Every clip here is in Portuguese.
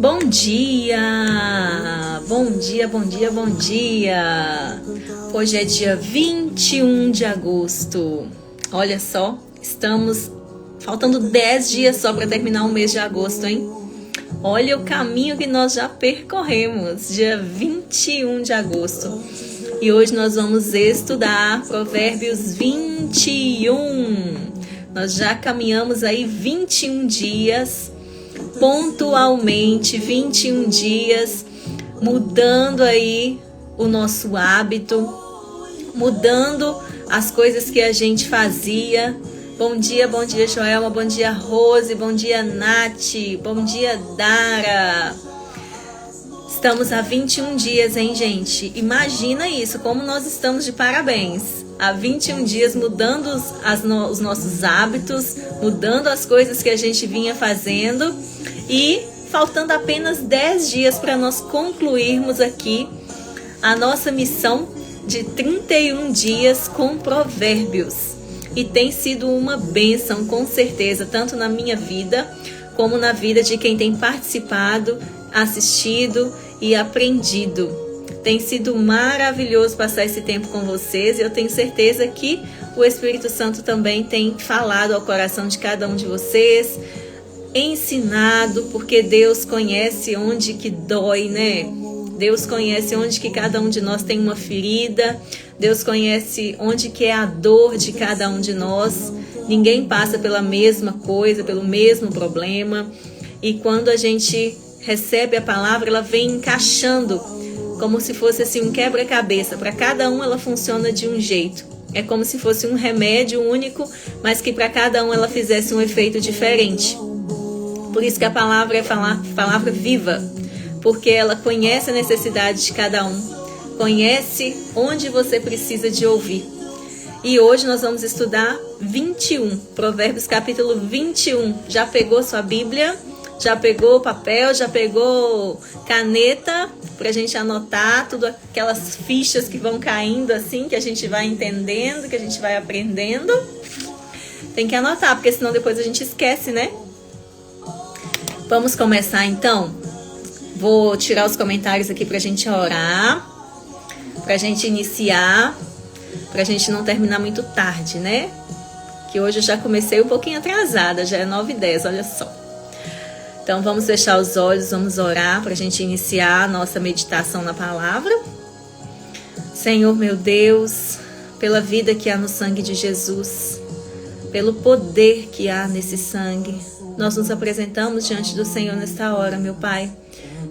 Bom dia! Bom dia, bom dia, bom dia! Hoje é dia 21 de agosto. Olha só, estamos faltando 10 dias só para terminar o mês de agosto, hein? Olha o caminho que nós já percorremos, dia 21 de agosto. E hoje nós vamos estudar Provérbios 21. Nós já caminhamos aí 21 dias, pontualmente 21 dias, mudando aí o nosso hábito, mudando as coisas que a gente fazia. Bom dia Joelma, bom dia Rose, bom dia Nath, bom dia Dara. Estamos há 21 dias, hein, gente? Imagina isso, como nós estamos de parabéns. Há 21 dias mudando os nossos hábitos, mudando as coisas que a gente vinha fazendo e faltando apenas 10 dias para nós concluirmos aqui a nossa missão de 31 dias com provérbios. E tem sido uma bênção, com certeza, tanto na minha vida como na vida de quem tem participado, assistido e aprendido. Tem sido maravilhoso passar esse tempo com vocês e eu tenho certeza que o Espírito Santo também tem falado ao coração de cada um de vocês, ensinado, porque Deus conhece onde que dói, né? Deus conhece onde que cada um de nós tem uma ferida, Deus conhece onde que é a dor de cada um de nós. Ninguém passa pela mesma coisa, pelo mesmo problema. E quando a gente recebe a palavra, ela vem encaixando como se fosse assim um quebra-cabeça. Para cada um ela funciona de um jeito. É como se fosse um remédio único, mas que para cada um ela fizesse um efeito diferente. Por isso que a palavra é palavra viva, porque ela conhece a necessidade de cada um, conhece onde você precisa de ouvir. E hoje nós vamos estudar 21, Provérbios capítulo 21. Já pegou sua Bíblia? Já pegou papel? Já pegou caneta pra gente anotar tudo, aquelas fichas que vão caindo assim, que a gente vai entendendo, que a gente vai aprendendo? Tem que anotar, porque senão depois a gente esquece, né? Vamos começar então? Vou tirar os comentários aqui pra gente orar, pra gente iniciar, pra gente não terminar muito tarde, né? Que hoje eu já comecei um pouquinho atrasada, já é 9h10, olha só. Então vamos fechar os olhos, vamos orar para a gente iniciar a nossa meditação na palavra. Senhor meu Deus, pela vida que há no sangue de Jesus, pelo poder que há nesse sangue, nós nos apresentamos diante do Senhor nesta hora, meu Pai.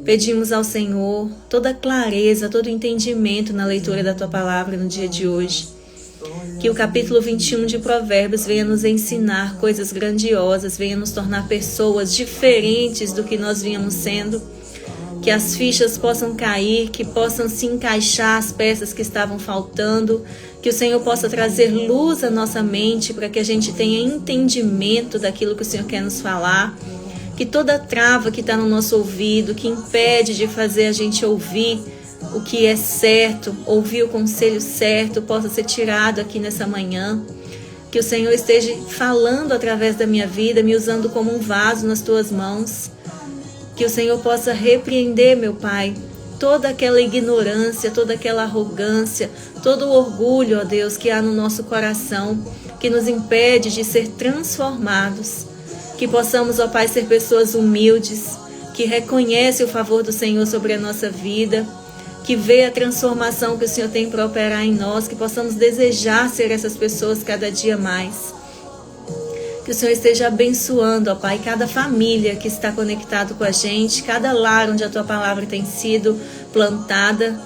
Pedimos ao Senhor toda clareza, todo entendimento na leitura da Tua palavra no dia de hoje. Que o capítulo 21 de Provérbios venha nos ensinar coisas grandiosas, venha nos tornar pessoas diferentes do que nós vínhamos sendo. Que as fichas possam cair, que possam se encaixar as peças que estavam faltando. Que o Senhor possa trazer luz à nossa mente para que a gente tenha entendimento daquilo que o Senhor quer nos falar. Que toda trava que está no nosso ouvido, que impede de fazer a gente ouvir o que é certo, ouvir o conselho certo, possa ser tirado aqui nessa manhã. Que o Senhor esteja falando através da minha vida, me usando como um vaso nas Tuas mãos. Que o Senhor possa repreender, meu Pai, toda aquela ignorância, toda aquela arrogância, todo o orgulho, ó Deus, que há no nosso coração, que nos impede de ser transformados. Que possamos, ó Pai, ser pessoas humildes, que reconhecem o favor do Senhor sobre a nossa vida, que vê a transformação que o Senhor tem para operar em nós, que possamos desejar ser essas pessoas cada dia mais. Que o Senhor esteja abençoando, ó Pai, cada família que está conectado com a gente, cada lar onde a Tua palavra tem sido plantada,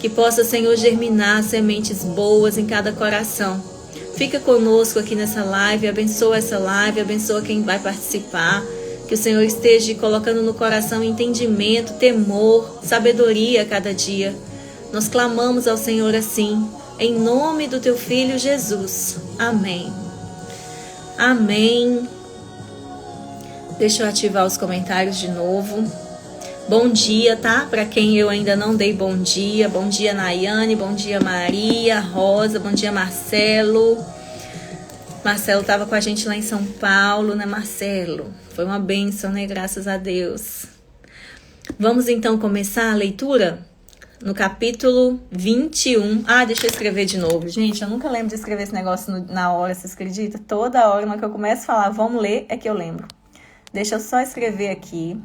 que possa, Senhor, germinar sementes boas em cada coração. Fica conosco aqui nessa live, abençoa essa live, abençoa quem vai participar. Que o Senhor esteja colocando no coração entendimento, temor, sabedoria a cada dia. Nós clamamos ao Senhor assim, em nome do Teu Filho Jesus. Amém. Amém. Deixa eu ativar os comentários de novo. Bom dia, tá? Para quem eu ainda não dei bom dia. Bom dia, Nayane. Bom dia, Maria, Rosa. Bom dia, Marcelo. Marcelo estava com a gente lá em São Paulo, né, Marcelo? Foi uma bênção, né? Graças a Deus. Vamos então começar a leitura no capítulo 21. Deixa eu escrever de novo. Gente, eu nunca lembro de escrever esse negócio na hora, você acredita? Toda hora, na que eu começo a falar, vamos ler, é que eu lembro. Deixa eu só escrever aqui.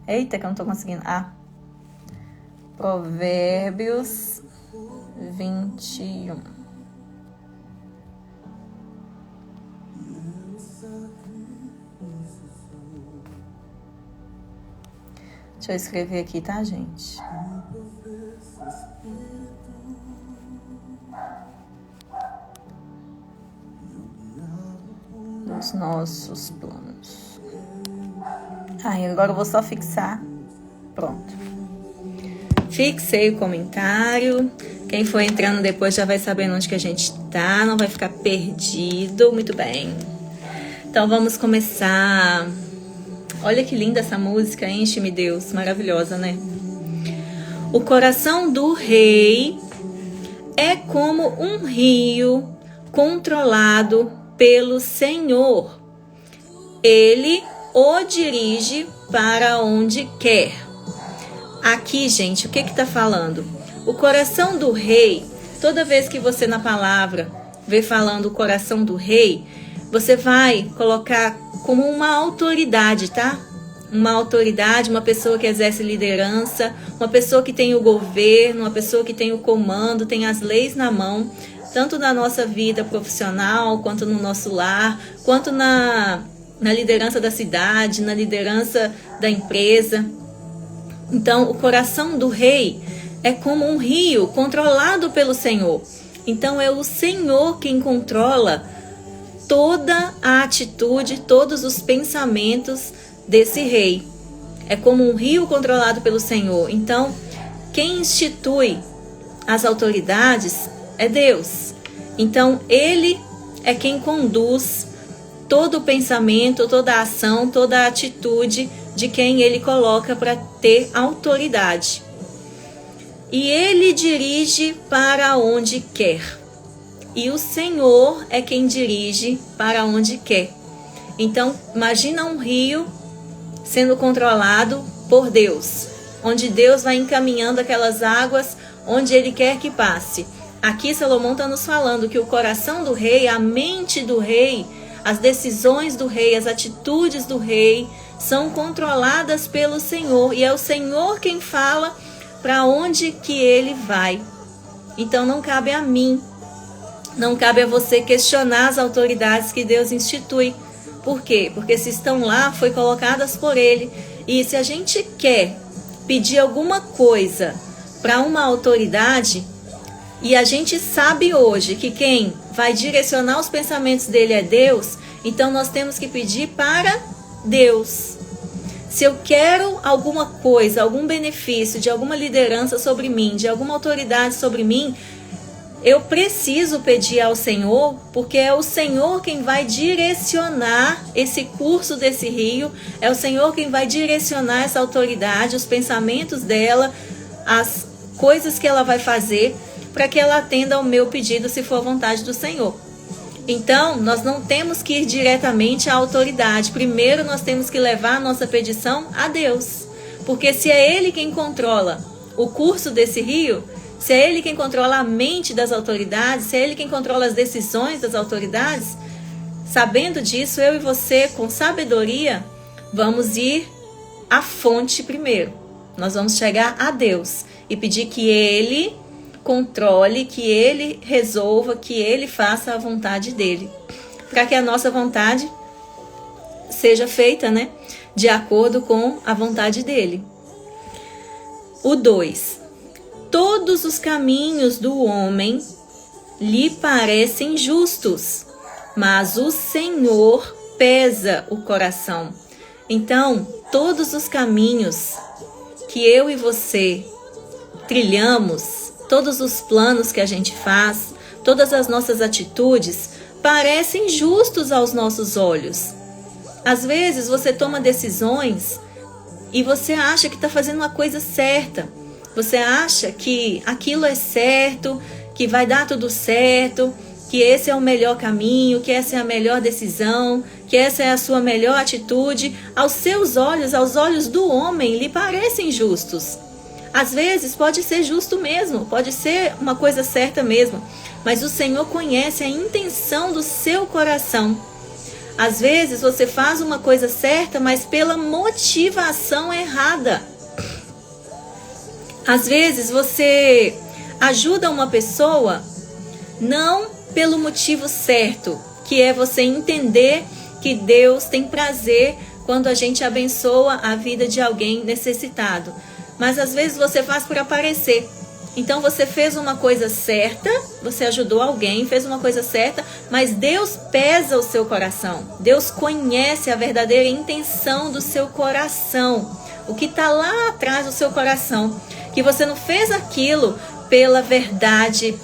Eita, que eu não tô conseguindo. Provérbios 21. Deixa eu escrever aqui, tá, gente? Dos nossos planos. E agora eu vou só fixar. Pronto. Fixei o comentário. Quem for entrando depois já vai sabendo onde que a gente tá, não vai ficar perdido. Muito bem. Então vamos começar. Olha que linda essa música, enche-me Deus, maravilhosa, né? O coração do rei é como um rio controlado pelo Senhor. Ele o dirige para onde quer. Aqui, gente, o que está falando? O coração do rei, toda vez que você na palavra vê falando o coração do rei, você vai colocar como uma autoridade, tá? Uma autoridade, uma pessoa que exerce liderança, uma pessoa que tem o governo, uma pessoa que tem o comando, tem as leis na mão, tanto na nossa vida profissional, quanto no nosso lar, quanto na liderança da cidade, na liderança da empresa. Então, o coração do rei é como um rio controlado pelo Senhor. Então, é o Senhor quem controla toda a atitude, todos os pensamentos desse rei. É como um rio controlado pelo Senhor. Então, quem institui as autoridades é Deus. Então, Ele é quem conduz todo o pensamento, toda a ação, toda a atitude de quem Ele coloca para ter autoridade. E Ele dirige para onde quer. E o Senhor é quem dirige para onde quer. Então, imagina um rio sendo controlado por Deus, onde Deus vai encaminhando aquelas águas onde Ele quer que passe. Aqui Salomão está nos falando que o coração do rei, a mente do rei, as decisões do rei, as atitudes do rei são controladas pelo Senhor. E é o Senhor quem fala para onde que Ele vai. Então não cabe a mim, não cabe a você questionar as autoridades que Deus institui. Por quê? Porque se estão lá, foi colocadas por Ele. E se a gente quer pedir alguma coisa para uma autoridade, e a gente sabe hoje que quem vai direcionar os pensamentos dele é Deus, então nós temos que pedir para Deus. Se eu quero alguma coisa, algum benefício de alguma liderança sobre mim, de alguma autoridade sobre mim, eu preciso pedir ao Senhor, porque é o Senhor quem vai direcionar esse curso desse rio, é o Senhor quem vai direcionar essa autoridade, os pensamentos dela, as coisas que ela vai fazer, para que ela atenda ao meu pedido, se for a vontade do Senhor. Então, nós não temos que ir diretamente à autoridade. Primeiro, nós temos que levar a nossa petição a Deus. Porque se é Ele quem controla o curso desse rio, se é Ele quem controla a mente das autoridades, se é Ele quem controla as decisões das autoridades, sabendo disso, eu e você, com sabedoria, vamos ir à fonte primeiro. Nós vamos chegar a Deus e pedir que Ele controle, que Ele resolva, que Ele faça a vontade dEle, para que a nossa vontade seja feita, né, de acordo com a vontade dEle. O 2. Todos os caminhos do homem lhe parecem justos, mas o Senhor pesa o coração. Então, todos os caminhos que eu e você trilhamos, todos os planos que a gente faz, todas as nossas atitudes, parecem justos aos nossos olhos. Às vezes você toma decisões e você acha que está fazendo uma coisa certa. Você acha que aquilo é certo, que vai dar tudo certo, que esse é o melhor caminho, que essa é a melhor decisão, que essa é a sua melhor atitude, aos seus olhos, aos olhos do homem, lhe parecem justos. Às vezes pode ser justo mesmo, pode ser uma coisa certa mesmo, mas o Senhor conhece a intenção do seu coração. Às vezes você faz uma coisa certa, mas pela motivação errada. Às vezes você ajuda uma pessoa não pelo motivo certo, que é você entender que Deus tem prazer quando a gente abençoa a vida de alguém necessitado. Mas às vezes você faz por aparecer. Então você fez uma coisa certa, você ajudou alguém, fez uma coisa certa, mas Deus pesa o seu coração. Deus conhece a verdadeira intenção do seu coração. O que está lá atrás do seu coração. Que você não fez aquilo pela verdade,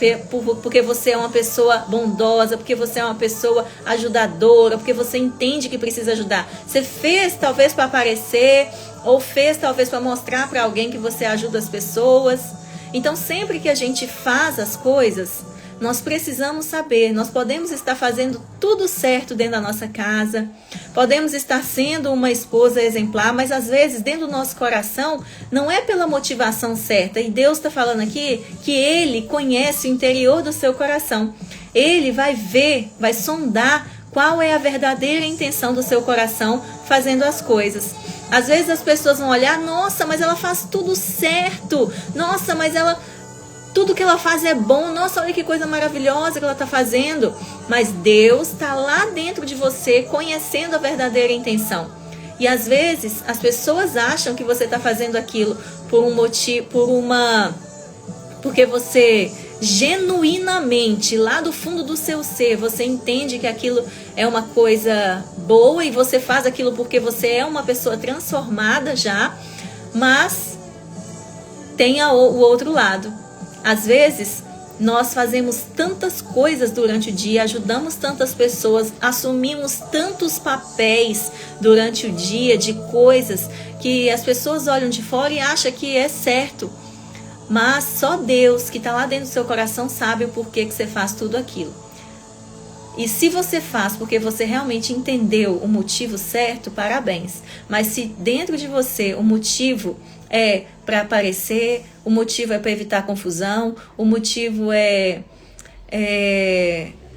porque você é uma pessoa bondosa, porque você é uma pessoa ajudadora, porque você entende que precisa ajudar. Você fez talvez para aparecer, ou fez talvez para mostrar para alguém que você ajuda as pessoas. Então sempre que a gente faz as coisas, nós precisamos saber, nós podemos estar fazendo tudo certo dentro da nossa casa, podemos estar sendo uma esposa exemplar, mas às vezes dentro do nosso coração não é pela motivação certa. E Deus está falando aqui que Ele conhece o interior do seu coração. Ele vai ver, vai sondar qual é a verdadeira intenção do seu coração fazendo as coisas. Às vezes as pessoas vão olhar, nossa, mas ela faz tudo certo, nossa, mas tudo que ela faz é bom, nossa, olha que coisa maravilhosa que ela está fazendo. Mas Deus está lá dentro de você, conhecendo a verdadeira intenção. E às vezes as pessoas acham que você está fazendo aquilo por um motivo, porque você genuinamente, lá do fundo do seu ser, você entende que aquilo é uma coisa boa e você faz aquilo porque você é uma pessoa transformada já, mas tem o outro lado. Às vezes, nós fazemos tantas coisas durante o dia, ajudamos tantas pessoas, assumimos tantos papéis durante o dia de coisas que as pessoas olham de fora e acham que é certo. Mas só Deus, que está lá dentro do seu coração, sabe o porquê que você faz tudo aquilo. E se você faz porque você realmente entendeu o motivo certo, parabéns. Mas se dentro de você o motivo é para aparecer, o motivo é para evitar confusão, o motivo é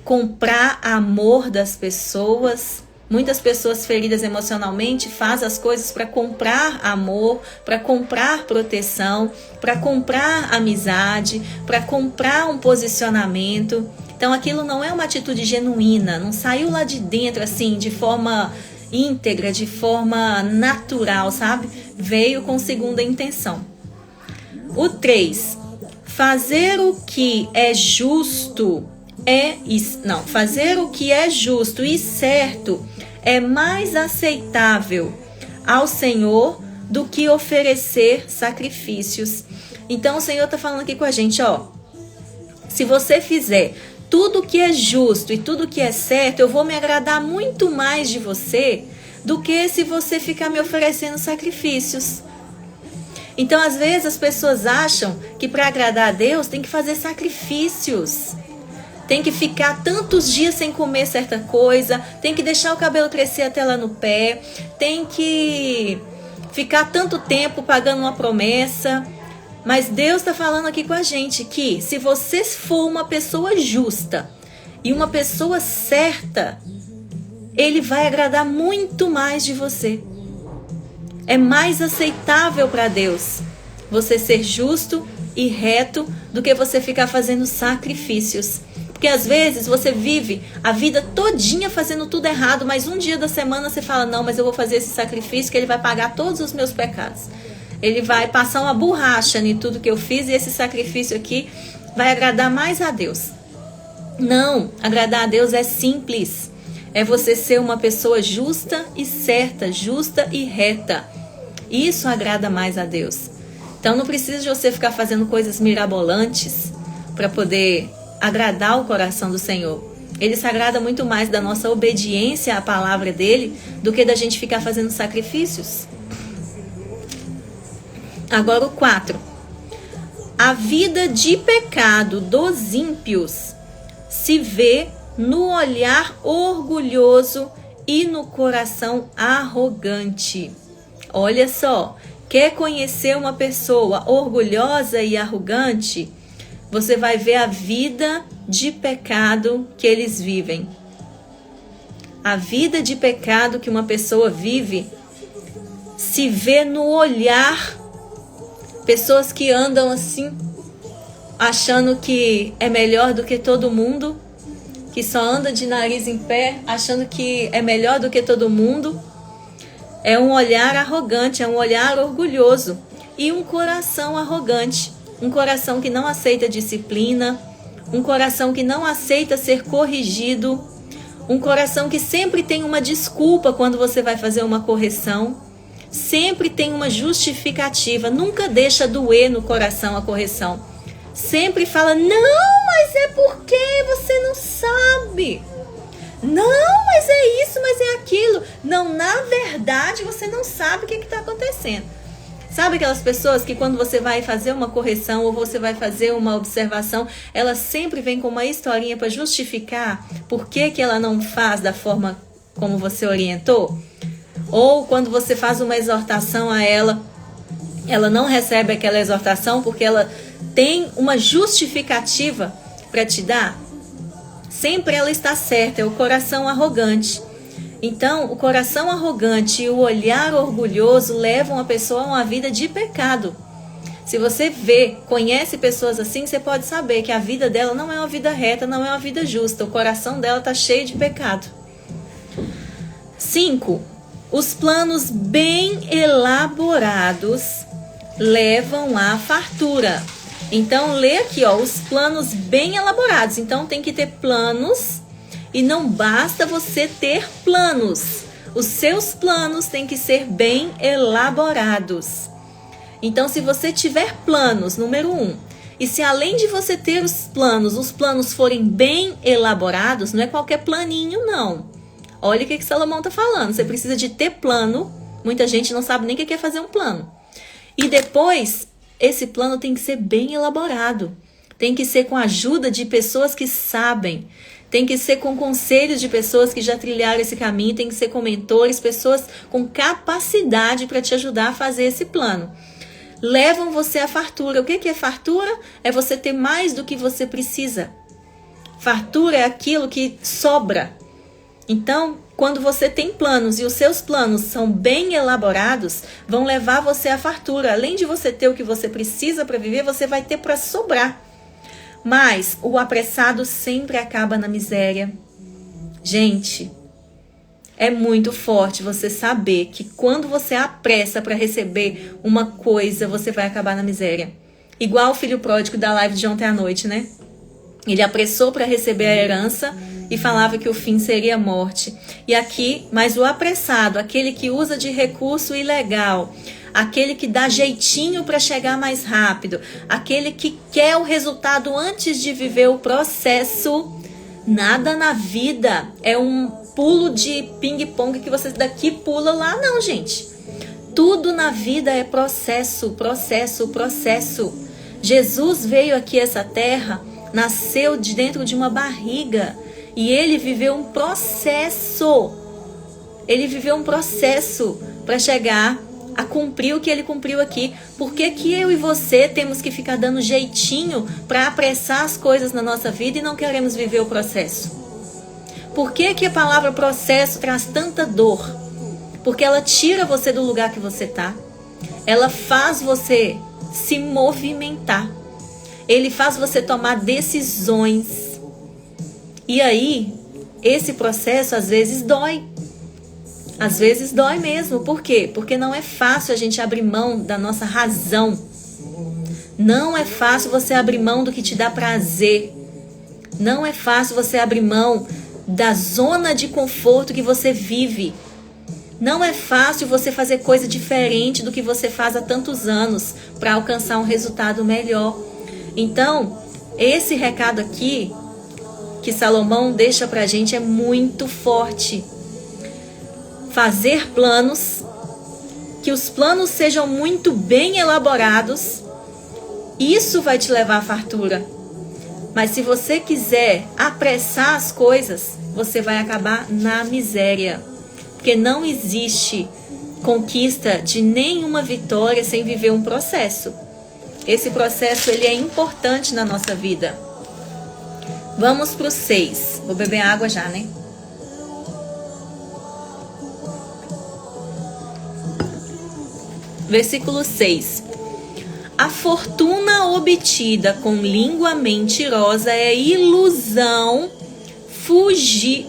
comprar amor das pessoas. Muitas pessoas feridas emocionalmente fazem as coisas para comprar amor, para comprar proteção, para comprar amizade, para comprar um posicionamento. Então aquilo não é uma atitude genuína, não saiu lá de dentro assim, de forma íntegra, de forma natural, sabe? Veio com segunda intenção. O 3. Fazer o que é justo fazer o que é justo e certo é mais aceitável ao Senhor do que oferecer sacrifícios. Então o Senhor está falando aqui com a gente, ó. Se você fizer tudo que é justo e tudo que é certo, eu vou me agradar muito mais de você do que se você ficar me oferecendo sacrifícios. Então, às vezes, as pessoas acham que para agradar a Deus tem que fazer sacrifícios. Tem que ficar tantos dias sem comer certa coisa, tem que deixar o cabelo crescer até lá no pé, tem que ficar tanto tempo pagando uma promessa. Mas Deus está falando aqui com a gente que se você for uma pessoa justa e uma pessoa certa, Ele vai agradar muito mais de você. É mais aceitável para Deus você ser justo e reto do que você ficar fazendo sacrifícios. Porque às vezes você vive a vida todinha fazendo tudo errado, mas um dia da semana você fala, não, mas eu vou fazer esse sacrifício que Ele vai pagar todos os meus pecados. Ele vai passar uma borracha em tudo que eu fiz e esse sacrifício aqui vai agradar mais a Deus. Não, agradar a Deus é simples. É você ser uma pessoa justa e certa, justa e reta. Isso agrada mais a Deus. Então não precisa de você ficar fazendo coisas mirabolantes para poder agradar o coração do Senhor. Ele se agrada muito mais da nossa obediência à palavra dele do que da gente ficar fazendo sacrifícios. Agora o 4. A vida de pecado dos ímpios se vê no olhar orgulhoso e no coração arrogante. Olha só, quer conhecer uma pessoa orgulhosa e arrogante? Você vai ver a vida de pecado que eles vivem. A vida de pecado que uma pessoa vive se vê no olhar. Pessoas que andam assim, achando que é melhor do que todo mundo, que só anda de nariz em pé, achando que é melhor do que todo mundo. É um olhar arrogante, é um olhar orgulhoso e um coração arrogante. Um coração que não aceita disciplina, um coração que não aceita ser corrigido, um coração que sempre tem uma desculpa quando você vai fazer uma correção, sempre tem uma justificativa, nunca deixa doer no coração a correção. Sempre fala, não, mas é porque você não sabe. Não, mas é isso, mas é aquilo. Não, na verdade você não sabe o que está acontecendo. Sabe aquelas pessoas que quando você vai fazer uma correção ou você vai fazer uma observação, ela sempre vem com uma historinha para justificar por que ela não faz da forma como você orientou? Ou quando você faz uma exortação a ela, ela não recebe aquela exortação porque ela tem uma justificativa para te dar? Sempre ela está certa, é o coração arrogante. Então, o coração arrogante e o olhar orgulhoso levam a pessoa a uma vida de pecado. Se você conhece pessoas assim, você pode saber que a vida dela não é uma vida reta, não é uma vida justa. O coração dela está cheio de pecado. 5. Os planos bem elaborados levam à fartura. Então, lê aqui, os planos bem elaborados. Então, tem que ter planos. E não basta você ter planos. Os seus planos têm que ser bem elaborados. Então, se você tiver planos, número 1, e se além de você ter os planos forem bem elaborados, não é qualquer planinho, não. Olha o que Salomão está falando. Você precisa de ter plano. Muita gente não sabe nem o que é fazer um plano. E depois, esse plano tem que ser bem elaborado. Tem que ser com a ajuda de pessoas que sabem. Tem que ser com conselhos de pessoas que já trilharam esse caminho, tem que ser com mentores, pessoas com capacidade para te ajudar a fazer esse plano. Levam você à fartura. O que é fartura? É você ter mais do que você precisa. Fartura é aquilo que sobra. Então, quando você tem planos e os seus planos são bem elaborados, vão levar você à fartura. Além de você ter o que você precisa para viver, você vai ter para sobrar. Mas o apressado sempre acaba na miséria. Gente, é muito forte você saber que quando você apressa para receber uma coisa, você vai acabar na miséria. Igual o filho pródigo da live de ontem à noite, né? Ele apressou para receber a herança e falava que o fim seria a morte. E aqui, mas o apressado, aquele que usa de recurso ilegal, aquele que dá jeitinho para chegar mais rápido, aquele que quer o resultado antes de viver o processo, nada na vida é um pulo de ping-pong que você daqui pula lá, não, gente. Tudo na vida é processo, processo, processo. Jesus veio aqui a essa terra, nasceu de dentro de uma barriga e ele viveu um processo. Ele viveu um processo para chegar a cumprir o que ele cumpriu aqui. Por que que eu e você temos que ficar dando jeitinho para apressar as coisas na nossa vida e não queremos viver o processo? Por que que a palavra processo traz tanta dor? Porque ela tira você do lugar que você está. Ela faz você se movimentar. Ele faz você tomar decisões. E aí, esse processo às vezes dói. Às vezes dói mesmo. Por quê? Porque não é fácil a gente abrir mão da nossa razão. Não é fácil você abrir mão do que te dá prazer. Não é fácil você abrir mão da zona de conforto que você vive. Não é fácil você fazer coisa diferente do que você faz há tantos anos para alcançar um resultado melhor. Então, esse recado aqui que Salomão deixa pra gente é muito forte. Fazer planos, que os planos sejam muito bem elaborados, isso vai te levar à fartura. Mas se você quiser apressar as coisas, você vai acabar na miséria. Porque não existe conquista de nenhuma vitória sem viver um processo. Esse processo ele é importante na nossa vida. Vamos para o 6. Vou beber água já, né? Versículo 6. A fortuna obtida com língua mentirosa é ilusão, fugídia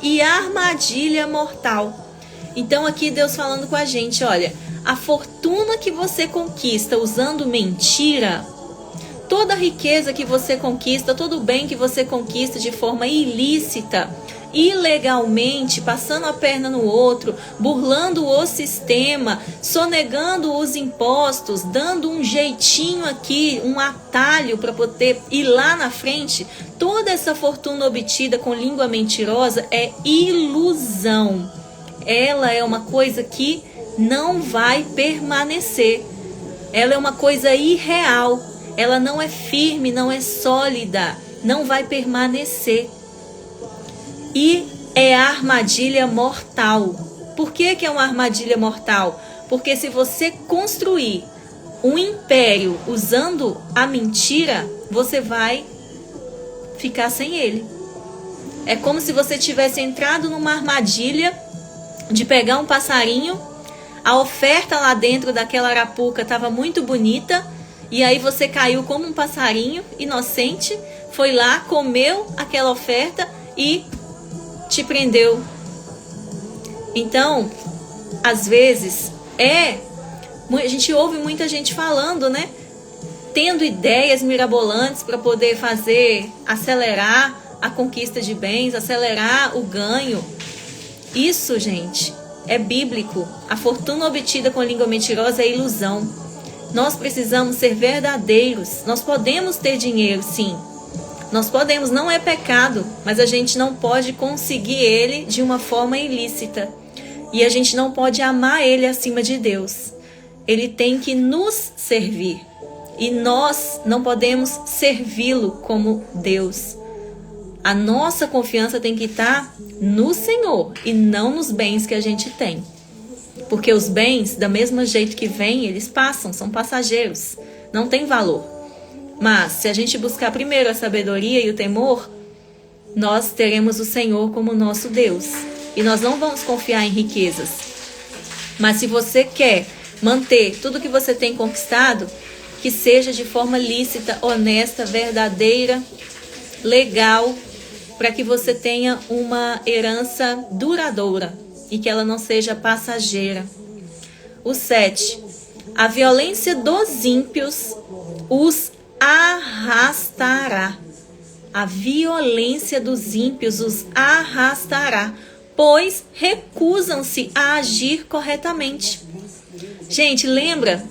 e armadilha mortal. Então aqui Deus falando com a gente, olha, a fortuna que você conquista usando mentira, toda a riqueza que você conquista, todo o bem que você conquista de forma ilícita, ilegalmente, passando a perna no outro, burlando o sistema, sonegando os impostos, dando um jeitinho aqui, um atalho para poder ir lá na frente, toda essa fortuna obtida com língua mentirosa é ilusão. Ela é uma coisa que não vai permanecer. Ela é uma coisa irreal. Ela não é firme, não é sólida, não vai permanecer. E é armadilha mortal. Por que é uma armadilha mortal? Porque se você construir um império usando a mentira, você vai ficar sem ele. É como se você tivesse entrado numa armadilha de pegar um passarinho, a oferta lá dentro daquela arapuca estava muito bonita, e aí você caiu como um passarinho inocente, foi lá, comeu aquela oferta e te prendeu. Então, às vezes, a gente ouve muita gente falando, né? Tendo ideias mirabolantes para poder acelerar a conquista de bens, acelerar o ganho. Isso, gente, é bíblico. A fortuna obtida com língua mentirosa é ilusão. Nós precisamos ser verdadeiros. Nós podemos ter dinheiro, sim. Nós podemos, não é pecado, mas a gente não pode conseguir ele de uma forma ilícita. E a gente não pode amar ele acima de Deus. Ele tem que nos servir. E nós não podemos servi-lo como Deus. A nossa confiança tem que estar no Senhor e não nos bens que a gente tem. Porque os bens, da mesma jeito que vêm, eles passam, são passageiros, não tem valor. Mas se a gente buscar primeiro a sabedoria e o temor, nós teremos o Senhor como nosso Deus. E nós não vamos confiar em riquezas. Mas se você quer manter tudo que você tem conquistado, que seja de forma lícita, honesta, verdadeira, legal, para que você tenha uma herança duradoura e que ela não seja passageira. O 7. A violência dos ímpios os arrastará. A violência dos ímpios os arrastará, pois recusam-se a agir corretamente. Gente, lembra?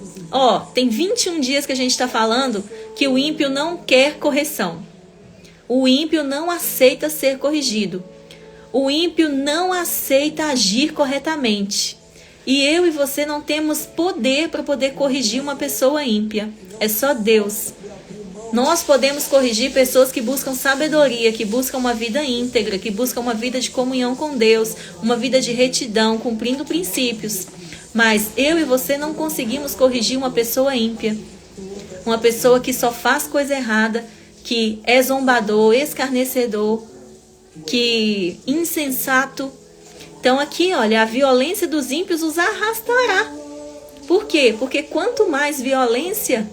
Tem 21 dias que a gente está falando que o ímpio não quer correção. O ímpio não aceita ser corrigido. O ímpio não aceita agir corretamente. E eu e você não temos poder para poder corrigir uma pessoa ímpia. É só Deus. Nós podemos corrigir pessoas que buscam sabedoria, que buscam uma vida íntegra, que buscam uma vida de comunhão com Deus, uma vida de retidão, cumprindo princípios. Mas eu e você não conseguimos corrigir uma pessoa ímpia. Uma pessoa que só faz coisa errada, que é zombador, escarnecedor, que insensato. Então aqui, olha, a violência dos ímpios os arrastará. Por quê? Porque quanto mais violência,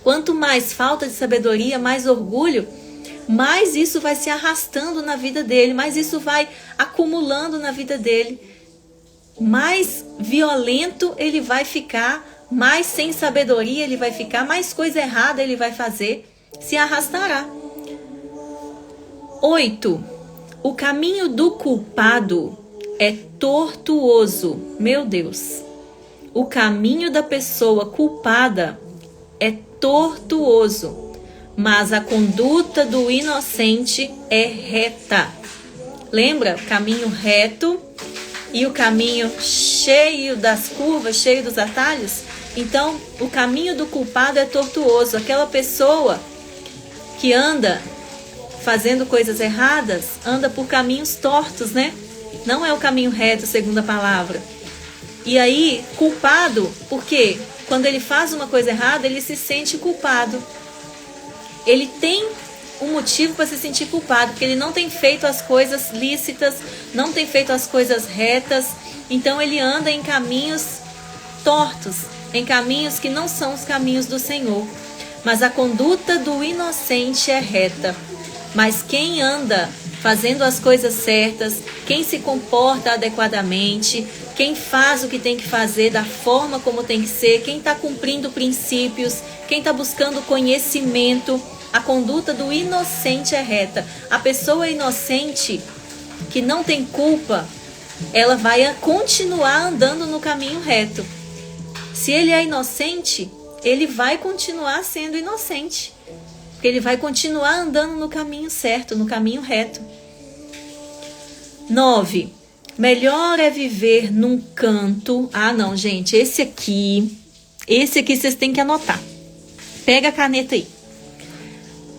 quanto mais falta de sabedoria, mais orgulho, mais isso vai se arrastando na vida dele, mais isso vai acumulando na vida dele. Mais violento ele vai ficar, mais sem sabedoria ele vai ficar, mais coisa errada ele vai fazer, se arrastará. 8. O caminho do culpado é tortuoso. Meu Deus. O caminho da pessoa culpada é tortuoso, mas a conduta do inocente é reta. Lembra? Caminho reto e o caminho cheio das curvas, cheio dos atalhos? Então, o caminho do culpado é tortuoso. Aquela pessoa que anda fazendo coisas erradas, anda por caminhos tortos, né? Não é o caminho reto, segundo a palavra. E aí, culpado, porque quando ele faz uma coisa errada, ele se sente culpado. Ele tem um motivo para se sentir culpado, porque ele não tem feito as coisas lícitas, não tem feito as coisas retas, então ele anda em caminhos tortos, em caminhos que não são os caminhos do Senhor. Mas a conduta do inocente é reta. Mas quem anda fazendo as coisas certas, quem se comporta adequadamente, quem faz o que tem que fazer da forma como tem que ser, quem está cumprindo princípios, quem está buscando conhecimento, a conduta do inocente é reta. A pessoa inocente, que não tem culpa, ela vai continuar andando no caminho reto. Se ele é inocente, ele vai continuar sendo inocente. Porque ele vai continuar andando no caminho certo, no caminho reto. 9. Melhor é viver num canto. Ah, não, gente. Esse aqui vocês têm que anotar. Pega a caneta aí.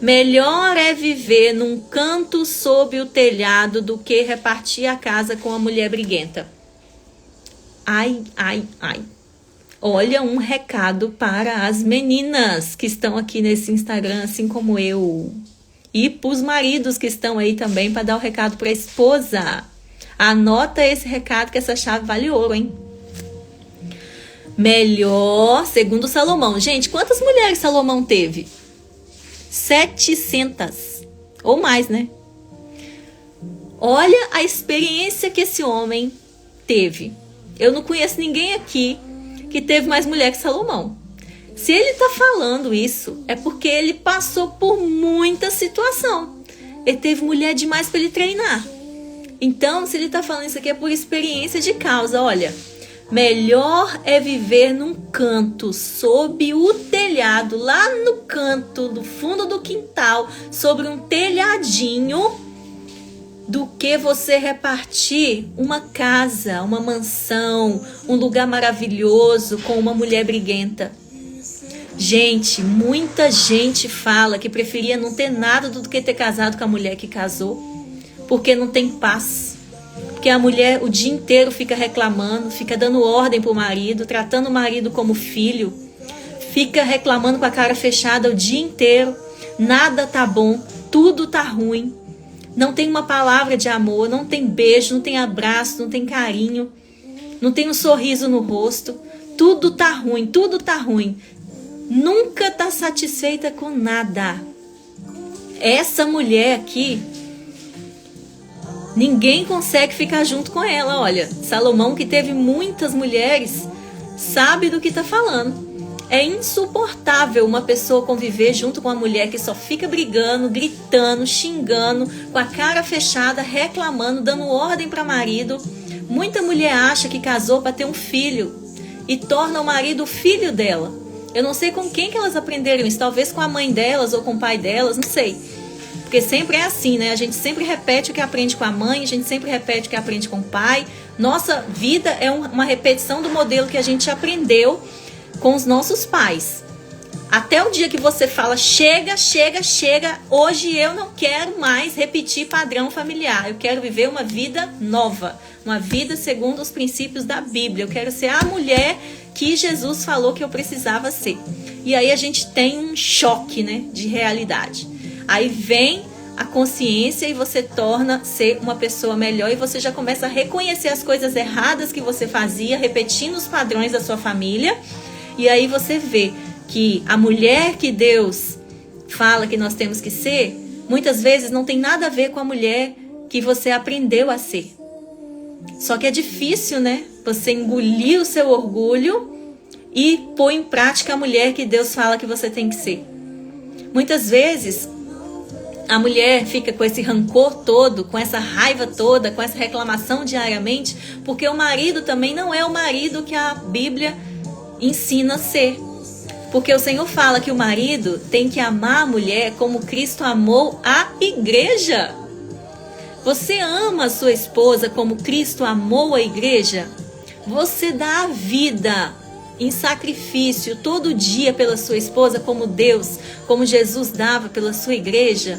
Melhor é viver num canto sob o telhado do que repartir a casa com a mulher briguenta. Ai, ai, ai. Olha, um recado para as meninas que estão aqui nesse Instagram, assim como eu. E para os maridos que estão aí também, para dar o recado para a esposa. Anota esse recado, que essa chave vale ouro, hein? Melhor, segundo Salomão. Gente, quantas mulheres Salomão teve? 700. Ou mais, né? Olha a experiência que esse homem teve. Eu não conheço ninguém aqui que teve mais mulher que Salomão. Se ele está falando isso, é porque ele passou por muita situação. Ele teve mulher demais para ele treinar. Então, se ele está falando isso aqui, é por experiência de causa. Olha, melhor é viver num canto, sob o telhado, lá no canto, no fundo do quintal, sobre um telhadinho, do que você repartir uma casa, uma mansão, um lugar maravilhoso com uma mulher briguenta. Gente, muita gente fala que preferia não ter nada do que ter casado com a mulher que casou, porque não tem paz. Porque a mulher o dia inteiro fica reclamando, fica dando ordem pro marido, tratando o marido como filho, fica reclamando com a cara fechada o dia inteiro, nada tá bom, tudo tá ruim. Não tem uma palavra de amor, não tem beijo, não tem abraço, não tem carinho, não tem um sorriso no rosto. Tudo tá ruim, tudo tá ruim. Nunca tá satisfeita com nada. Essa mulher aqui, ninguém consegue ficar junto com ela. Olha, Salomão, que teve muitas mulheres, sabe do que tá falando. É insuportável uma pessoa conviver junto com uma mulher que só fica brigando, gritando, xingando, com a cara fechada, reclamando, dando ordem para marido. Muita mulher acha que casou para ter um filho e torna o marido o filho dela. Eu não sei com quem que elas aprenderam isso, talvez com a mãe delas ou com o pai delas, não sei. Porque sempre é assim, né? A gente sempre repete o que aprende com a mãe, a gente sempre repete o que aprende com o pai. Nossa vida é uma repetição do modelo que a gente aprendeu com os nossos pais. Até o dia que você fala, chega, chega, chega, hoje eu não quero mais repetir padrão familiar. Eu quero viver uma vida nova, uma vida segundo os princípios da Bíblia. Eu quero ser a mulher que Jesus falou que eu precisava ser. E aí a gente tem um choque, né, de realidade. Aí vem a consciência e você torna ser uma pessoa melhor e você já começa a reconhecer as coisas erradas que você fazia, repetindo os padrões da sua família. E aí você vê que a mulher que Deus fala que nós temos que ser, muitas vezes não tem nada a ver com a mulher que você aprendeu a ser. Só que é difícil, né? Você engolir o seu orgulho e pôr em prática a mulher que Deus fala que você tem que ser. Muitas vezes a mulher fica com esse rancor todo, com essa raiva toda, com essa reclamação diariamente, porque o marido também não é o marido que a Bíblia ensina a ser. Porque o Senhor fala que o marido tem que amar a mulher como Cristo amou a igreja. Você ama a sua esposa como Cristo amou a igreja? Você dá a vida em sacrifício todo dia pela sua esposa como Deus, como Jesus dava pela sua igreja?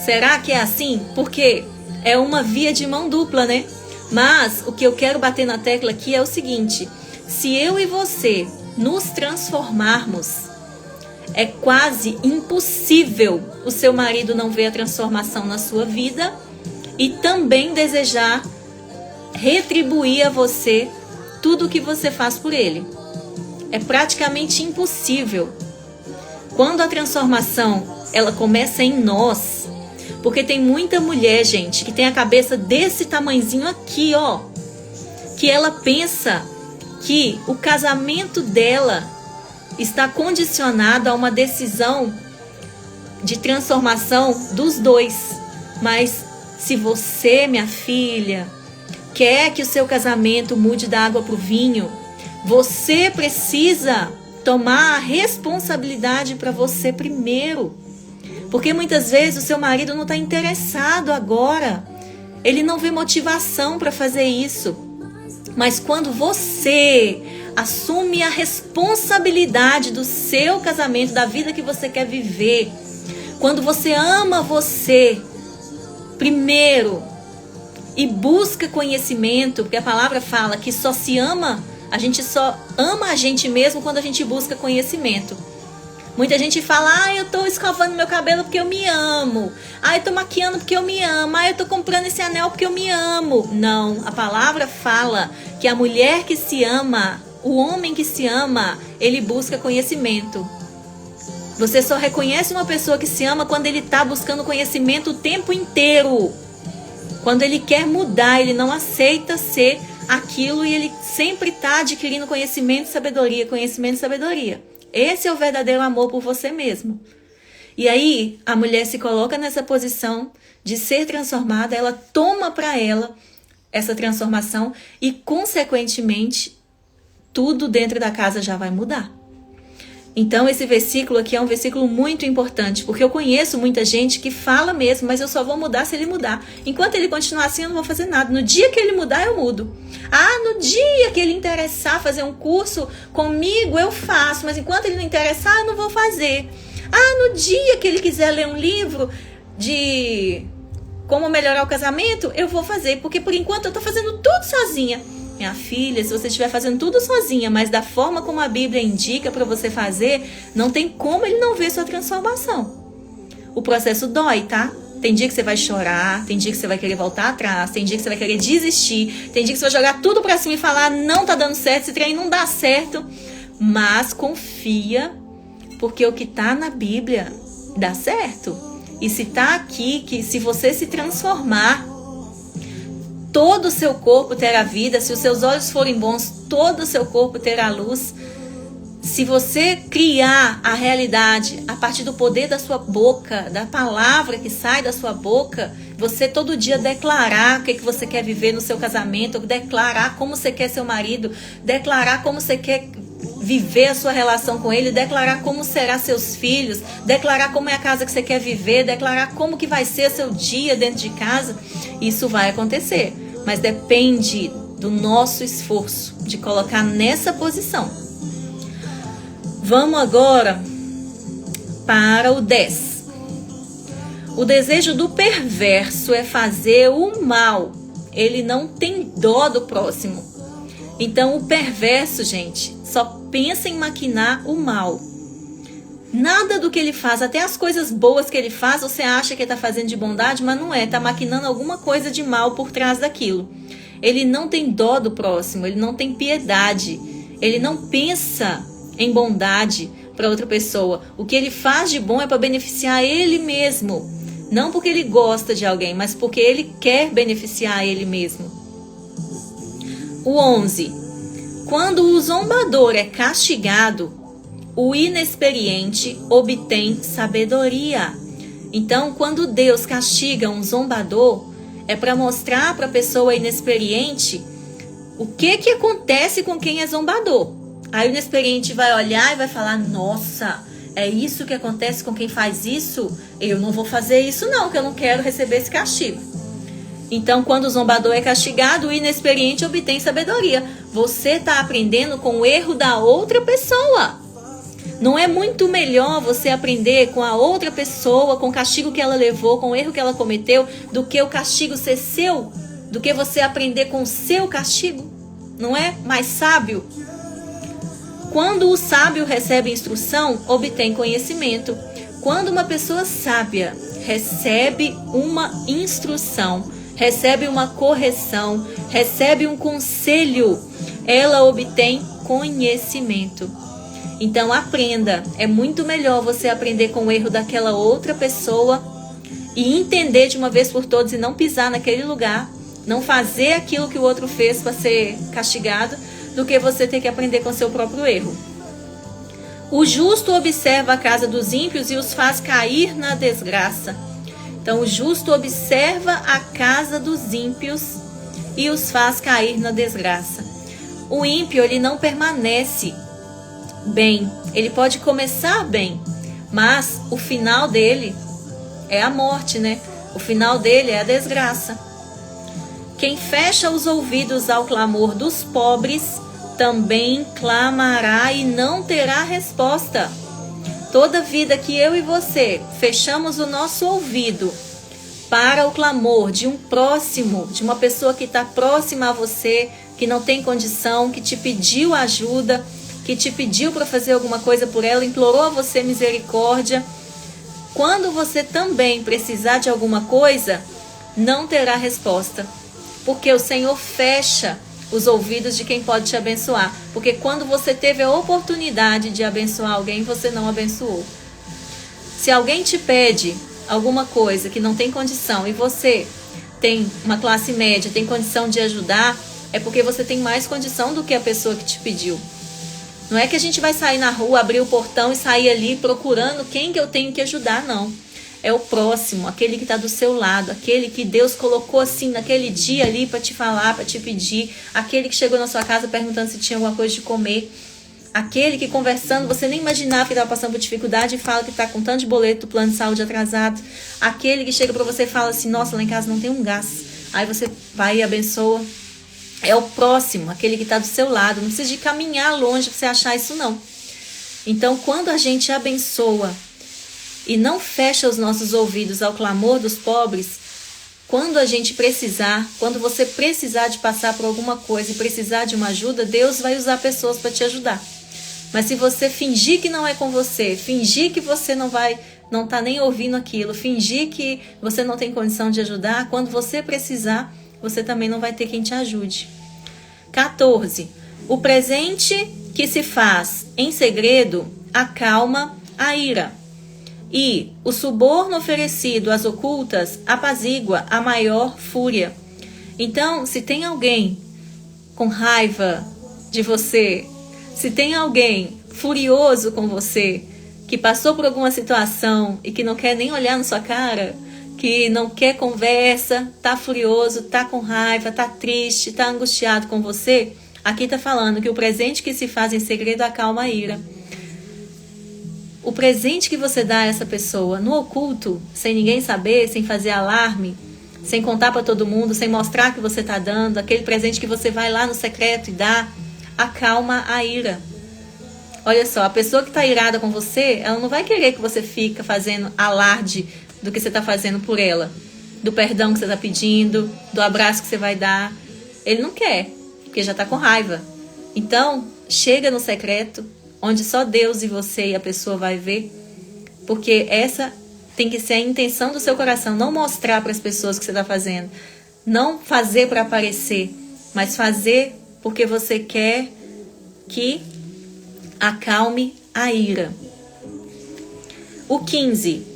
Será que é assim? Porque é uma via de mão dupla, né? Mas o que eu quero bater na tecla aqui é o seguinte: se eu e você nos transformarmos, é quase impossível o seu marido não ver a transformação na sua vida e também desejar retribuir a você tudo o que você faz por ele. É praticamente impossível. Quando a transformação ela começa em nós, porque tem muita mulher, gente, que tem a cabeça desse tamanhozinho aqui, ó, que ela pensa que o casamento dela está condicionado a uma decisão de transformação dos dois. Mas se você, minha filha, quer que o seu casamento mude da água para o vinho, você precisa tomar a responsabilidade para você primeiro. Porque muitas vezes o seu marido não está interessado agora. Ele não vê motivação para fazer isso. Mas quando você assume a responsabilidade do seu casamento, da vida que você quer viver, quando você ama você primeiro e busca conhecimento, porque a palavra fala que só se ama, a gente só ama a gente mesmo quando a gente busca conhecimento. Muita gente fala, eu tô escovando meu cabelo porque eu me amo. Eu tô maquiando porque eu me amo. Eu tô comprando esse anel porque eu me amo. Não, a palavra fala que a mulher que se ama, o homem que se ama, ele busca conhecimento. Você só reconhece uma pessoa que se ama quando ele tá buscando conhecimento o tempo inteiro. Quando ele quer mudar, ele não aceita ser aquilo e ele sempre tá adquirindo conhecimento e sabedoria, conhecimento e sabedoria. Esse é o verdadeiro amor por você mesmo. E aí, a mulher se coloca nessa posição de ser transformada, ela toma para ela essa transformação e, consequentemente, tudo dentro da casa já vai mudar. Então, esse versículo aqui é um versículo muito importante, porque eu conheço muita gente que fala mesmo, mas eu só vou mudar se ele mudar. Enquanto ele continuar assim, eu não vou fazer nada. No dia que ele mudar, eu mudo. No dia que ele interessar fazer um curso comigo, eu faço, mas enquanto ele não interessar, eu não vou fazer. No dia que ele quiser ler um livro de como melhorar o casamento, eu vou fazer, porque por enquanto eu tô fazendo tudo sozinha. Minha filha, se você estiver fazendo tudo sozinha, mas da forma como a Bíblia indica para você fazer, não tem como ele não ver sua transformação. O processo dói, tá? Tem dia que você vai chorar, tem dia que você vai querer voltar atrás, tem dia que você vai querer desistir, tem dia que você vai jogar tudo pra cima e falar, não tá dando certo, esse trem não dá certo. Mas confia, porque o que tá na Bíblia dá certo. E se tá aqui, que se você se transformar, todo o seu corpo terá vida. Se os seus olhos forem bons, todo o seu corpo terá luz. Se você criar a realidade a partir do poder da sua boca, da palavra que sai da sua boca, você todo dia declarar o que você quer viver no seu casamento, declarar como você quer seu marido, declarar como você quer viver a sua relação com ele, declarar como será seus filhos, declarar como é a casa que você quer viver, declarar como que vai ser seu dia dentro de casa, isso vai acontecer. Mas depende do nosso esforço de colocar nessa posição. Vamos agora para o 10. O desejo do perverso é fazer o mal. Ele não tem dó do próximo. Então o perverso, gente, só pensa em maquinar o mal. Nada do que ele faz, até as coisas boas que ele faz, você acha que está fazendo de bondade, mas não é. Está maquinando alguma coisa de mal por trás daquilo. Ele não tem dó do próximo, ele não tem piedade. Ele não pensa em bondade para outra pessoa. O que ele faz de bom é para beneficiar ele mesmo. Não porque ele gosta de alguém, mas porque ele quer beneficiar ele mesmo. O 11. Quando o zombador é castigado, o inexperiente obtém sabedoria. Então, quando Deus castiga um zombador, é para mostrar para a pessoa inexperiente o que acontece com quem é zombador. Aí o inexperiente vai olhar e vai falar, nossa, é isso que acontece com quem faz isso? Eu não vou fazer isso não, que eu não quero receber esse castigo. Então, quando o zombador é castigado, o inexperiente obtém sabedoria. Você está aprendendo com o erro da outra pessoa. Não é muito melhor você aprender com a outra pessoa, com o castigo que ela levou, com o erro que ela cometeu, do que o castigo ser seu? Do que você aprender com o seu castigo? Não é mais sábio? Quando o sábio recebe instrução, obtém conhecimento. Quando uma pessoa sábia recebe uma instrução, recebe uma correção, recebe um conselho, ela obtém conhecimento. Então aprenda, é muito melhor você aprender com o erro daquela outra pessoa e entender de uma vez por todas e não pisar naquele lugar, não fazer aquilo que o outro fez para ser castigado, do que você ter que aprender com seu próprio erro. O justo observa a casa dos ímpios e os faz cair na desgraça. Então o justo observa a casa dos ímpios e os faz cair na desgraça. O ímpio, ele não permanece bem, ele pode começar bem, mas o final dele é a morte, né? O final dele é a desgraça. Quem fecha os ouvidos ao clamor dos pobres, também clamará e não terá resposta. Toda vida que eu e você fechamos o nosso ouvido para o clamor de um próximo, de uma pessoa que está próxima a você, que não tem condição, que te pediu ajuda, que te pediu para fazer alguma coisa por ela, implorou a você misericórdia. Quando você também precisar de alguma coisa, não terá resposta. Porque o Senhor fecha os ouvidos de quem pode te abençoar. Porque quando você teve a oportunidade de abençoar alguém, você não abençoou. Se alguém te pede alguma coisa que não tem condição e você tem uma classe média, tem condição de ajudar, é porque você tem mais condição do que a pessoa que te pediu. Não é que a gente vai sair na rua, abrir o portão e sair ali procurando quem que eu tenho que ajudar, não. É o próximo, aquele que está do seu lado, aquele que Deus colocou assim naquele dia ali para te falar, para te pedir, aquele que chegou na sua casa perguntando se tinha alguma coisa de comer, aquele que conversando, você nem imaginava que estava passando por dificuldade e fala que está com tanto de boleto do plano de saúde atrasado, aquele que chega para você e fala assim, nossa, lá em casa não tem um gás, aí você vai e abençoa. É o próximo, aquele que está do seu lado. Não precisa de caminhar longe para você achar isso, não. Então, quando a gente abençoa e não fecha os nossos ouvidos ao clamor dos pobres, quando a gente precisar, quando você precisar de passar por alguma coisa e precisar de uma ajuda, Deus vai usar pessoas para te ajudar. Mas se você fingir que não é com você, fingir que você não está nem ouvindo aquilo, fingir que você não tem condição de ajudar, quando você precisar, você também não vai ter quem te ajude. 14. O presente que se faz em segredo acalma a ira. E o suborno oferecido às ocultas apazigua a maior fúria. Então, se tem alguém com raiva de você, se tem alguém furioso com você, que passou por alguma situação e que não quer nem olhar na sua cara, que não quer conversa, tá furioso, tá com raiva, tá triste, tá angustiado com você, aqui tá falando que o presente que se faz em segredo acalma a ira. O presente que você dá a essa pessoa no oculto, sem ninguém saber, sem fazer alarme, sem contar para todo mundo, sem mostrar que você tá dando, aquele presente que você vai lá no secreto e dá, acalma a ira. Olha só, a pessoa que tá irada com você, ela não vai querer que você fique fazendo alarde do que você está fazendo por ela, do perdão que você está pedindo, do abraço que você vai dar. Ele não quer, porque já está com raiva. Então, chega no secreto, onde só Deus e você e a pessoa vai ver, porque essa tem que ser a intenção do seu coração, não mostrar para as pessoas o que você está fazendo, não fazer para aparecer, mas fazer porque você quer que acalme a ira. O 15.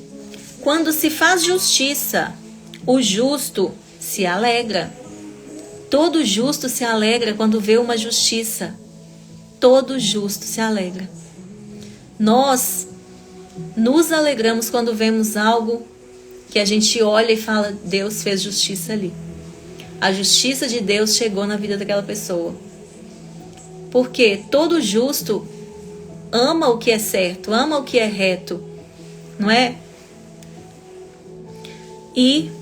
Quando se faz justiça, o justo se alegra. Todo justo se alegra quando vê uma justiça. Todo justo se alegra. Nós nos alegramos quando vemos algo que a gente olha e fala, Deus fez justiça ali. A justiça de Deus chegou na vida daquela pessoa. Porque todo justo ama o que é certo, ama o que é reto, não é?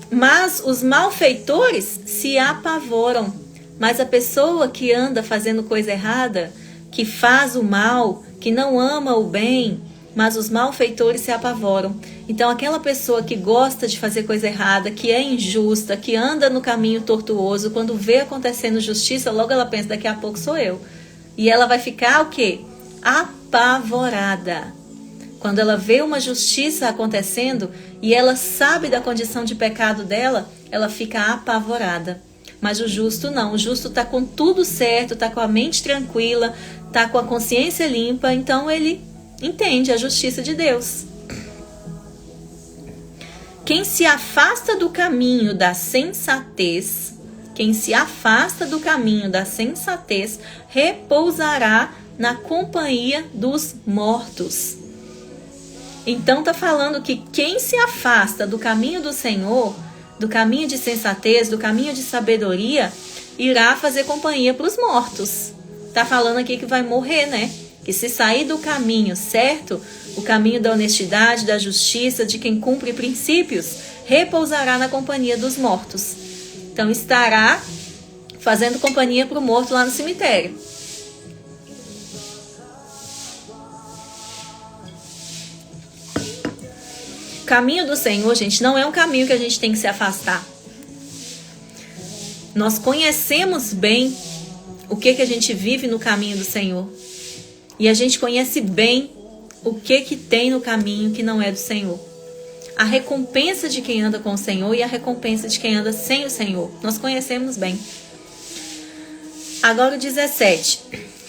Mas os malfeitores se apavoram. Mas a pessoa que anda fazendo coisa errada, que faz o mal, que não ama o bem, mas os malfeitores se apavoram. Então aquela pessoa que gosta de fazer coisa errada, que é injusta, que anda no caminho tortuoso, quando vê acontecendo justiça, logo ela pensa, daqui a pouco sou eu. E ela vai ficar o quê? Apavorada. Quando ela vê uma justiça acontecendo e ela sabe da condição de pecado dela, ela fica apavorada. Mas o justo não. O justo está com tudo certo, está com a mente tranquila, está com a consciência limpa, então ele entende a justiça de Deus. Quem se afasta do caminho da sensatez, repousará na companhia dos mortos. Então tá falando que quem se afasta do caminho do Senhor, do caminho de sensatez, do caminho de sabedoria, irá fazer companhia para os mortos. Tá falando aqui que vai morrer, né? Que se sair do caminho certo, o caminho da honestidade, da justiça, de quem cumpre princípios, repousará na companhia dos mortos. Então estará fazendo companhia para o morto lá no cemitério. O caminho do Senhor, gente, não é um caminho que a gente tem que se afastar. Nós conhecemos bem o que a gente vive no caminho do Senhor. E a gente conhece bem o que tem no caminho que não é do Senhor. A recompensa de quem anda com o Senhor e a recompensa de quem anda sem o Senhor. Nós conhecemos bem. Agora o 17.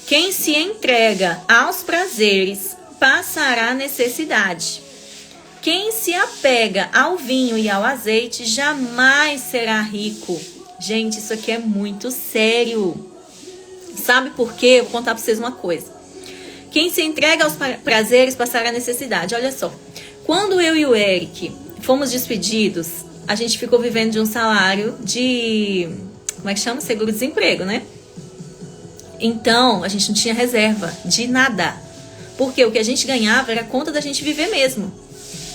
Quem se entrega aos prazeres passará necessidade. Quem se apega ao vinho e ao azeite jamais será rico. Gente, isso aqui é muito sério. Sabe por quê? Eu vou contar para vocês uma coisa. Quem se entrega aos prazeres passará necessidade. Olha só. Quando eu e o Eric fomos despedidos, a gente ficou vivendo de um salário de... Como é que chama? Seguro-desemprego, né? Então, a gente não tinha reserva de nada. Porque o que a gente ganhava era conta da gente viver mesmo.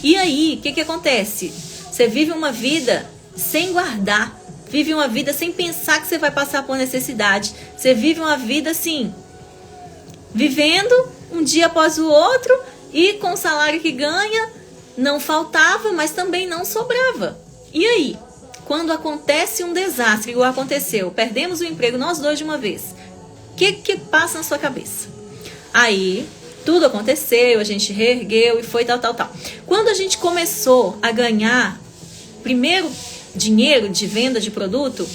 E aí, o que acontece? Você vive uma vida sem guardar. Vive uma vida sem pensar que você vai passar por necessidade. Você vive uma vida assim, vivendo um dia após o outro e com o salário que ganha, não faltava, mas também não sobrava. E aí, quando acontece um desastre, igual aconteceu, perdemos o emprego nós dois de uma vez, o que passa na sua cabeça? Aí, tudo aconteceu, a gente reergueu e foi tal. Quando a gente começou a ganhar primeiro dinheiro de venda de produto,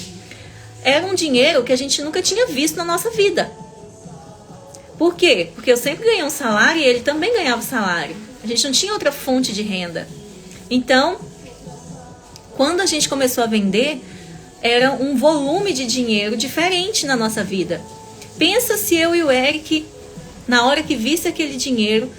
era um dinheiro que a gente nunca tinha visto na nossa vida. Por quê? Porque eu sempre ganhei um salário e ele também ganhava salário. A gente não tinha outra fonte de renda. Então, quando a gente começou a vender, era um volume de dinheiro diferente na nossa vida. Pensa se eu e o Eric, na hora que visse aquele dinheiro,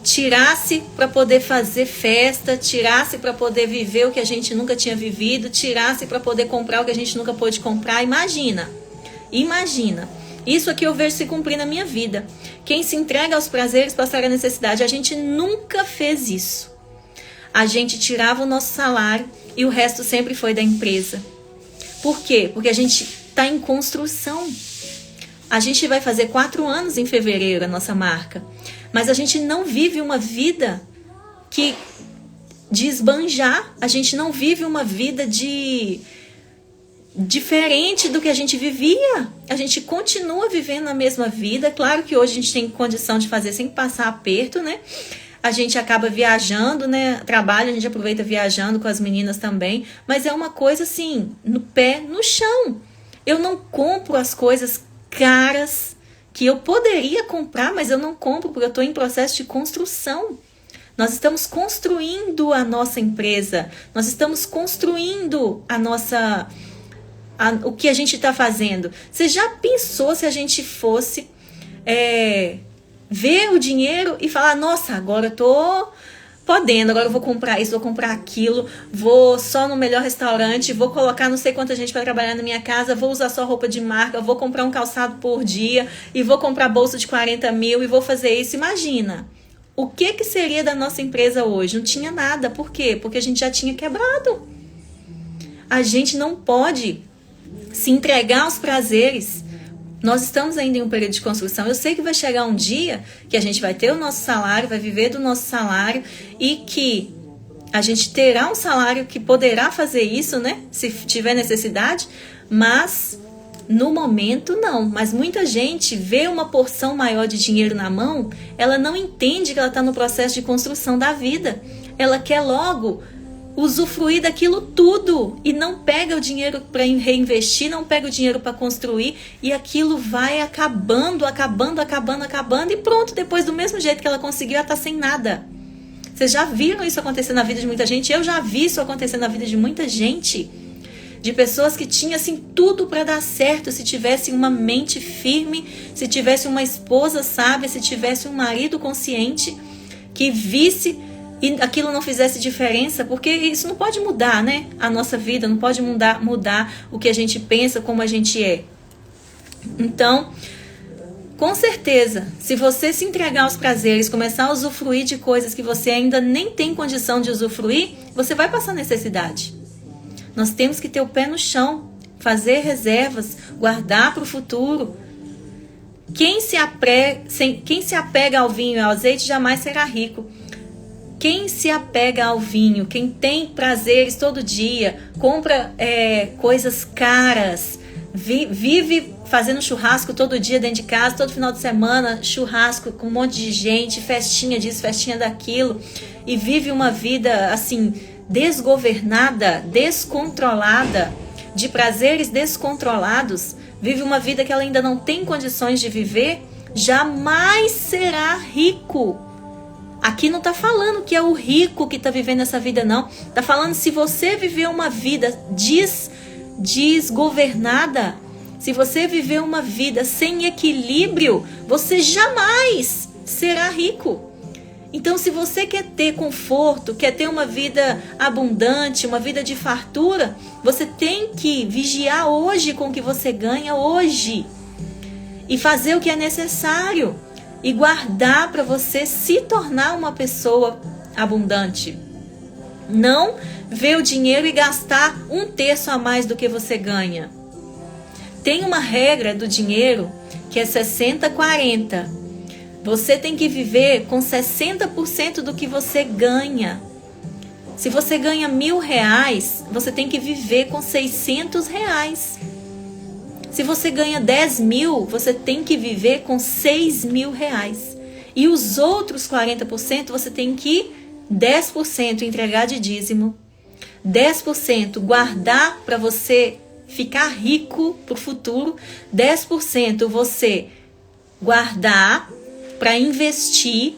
tirasse para poder fazer festa, tirasse para poder viver o que a gente nunca tinha vivido, tirasse para poder comprar o que a gente nunca pôde comprar. Imagina. Isso aqui eu vejo se cumprir na minha vida. Quem se entrega aos prazeres passará a necessidade. A gente nunca fez isso. A gente tirava o nosso salário e o resto sempre foi da empresa. Por quê? Porque a gente está em construção. A gente vai fazer 4 anos em fevereiro, a nossa marca. Mas a gente não vive uma vida de esbanjar. A gente não vive uma vida diferente do que a gente vivia. A gente continua vivendo a mesma vida. Claro que hoje a gente tem condição de fazer sem passar aperto, né? A gente acaba viajando, né? Trabalho, a gente aproveita viajando com as meninas também. Mas é uma coisa assim, no pé, no chão. Eu não compro as coisas caras que eu poderia comprar, mas eu não compro porque eu estou em processo de construção. Nós estamos construindo a nossa empresa. Nós estamos construindo o que a gente está fazendo. Você já pensou se a gente fosse ver o dinheiro e falar, nossa, agora eu tô podendo, agora eu vou comprar isso, vou comprar aquilo, vou só no melhor restaurante, vou colocar não sei quanta gente para trabalhar na minha casa, vou usar só roupa de marca, vou comprar um calçado por dia e vou comprar bolsa de 40 mil e vou fazer isso. Imagina, o que seria da nossa empresa hoje? Não tinha nada. Por quê? Porque a gente já tinha quebrado. A gente não pode se entregar aos prazeres Nós estamos ainda em um período de construção. Eu sei que vai chegar um dia que a gente vai ter o nosso salário, vai viver do nosso salário e que a gente terá um salário que poderá fazer isso, né? Se tiver necessidade, mas no momento não. Mas muita gente vê uma porção maior de dinheiro na mão, ela não entende que ela está no processo de construção da vida. Ela quer logo usufruir daquilo tudo e não pega o dinheiro para reinvestir, não pega o dinheiro para construir e aquilo vai acabando e pronto, depois do mesmo jeito que ela conseguiu, ela está sem nada. Vocês já viram isso acontecer na vida de muita gente? Eu já vi isso acontecer na vida de muita gente. De pessoas que tinham assim tudo para dar certo, se tivesse uma mente firme, se tivesse uma esposa sábia, se tivesse um marido consciente que visse e aquilo não fizesse diferença, porque isso não pode mudar, né? A nossa vida não pode mudar o que a gente pensa, como a gente é. Então, com certeza, se você se entregar aos prazeres, começar a usufruir de coisas que você ainda nem tem condição de usufruir, você vai passar necessidade. Nós temos que ter o pé no chão, fazer reservas, guardar para o futuro. Quem se apega ao vinho e ao azeite jamais será rico. Quem se apega ao vinho, quem tem prazeres todo dia, compra coisas caras, vive fazendo churrasco todo dia dentro de casa, todo final de semana, churrasco com um monte de gente, festinha disso, festinha daquilo, e vive uma vida assim, desgovernada, descontrolada, de prazeres descontrolados, vive uma vida que ela ainda não tem condições de viver, jamais será rico. Aqui não está falando que é o rico que está vivendo essa vida, não. Está falando se você viver uma vida desgovernada, se você viver uma vida sem equilíbrio, você jamais será rico. Então, se você quer ter conforto, quer ter uma vida abundante, uma vida de fartura, você tem que vigiar hoje com o que você ganha hoje e fazer o que é necessário e guardar para você se tornar uma pessoa abundante. Não ver o dinheiro e gastar 1/3 a mais do que você ganha. Tem uma regra do dinheiro que é 60-40. Você tem que viver com 60% do que você ganha. Se você ganha R$1.000, você tem que viver com R$600. Se você ganha 10 mil, você tem que viver com R$6.000. E os outros 40% você tem que 10% entregar de dízimo, 10% guardar para você ficar rico para o futuro, 10% você guardar para investir,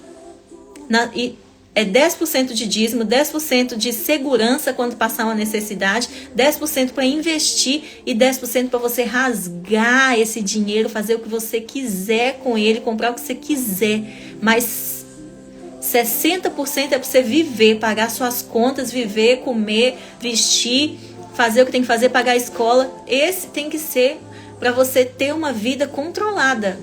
é 10% de dízimo, 10% de segurança quando passar uma necessidade, 10% para investir e 10% para você rasgar esse dinheiro, fazer o que você quiser com ele, comprar o que você quiser. Mas 60% é para você viver, pagar suas contas, viver, comer, vestir, fazer o que tem que fazer, pagar a escola. Esse tem que ser para você ter uma vida controlada.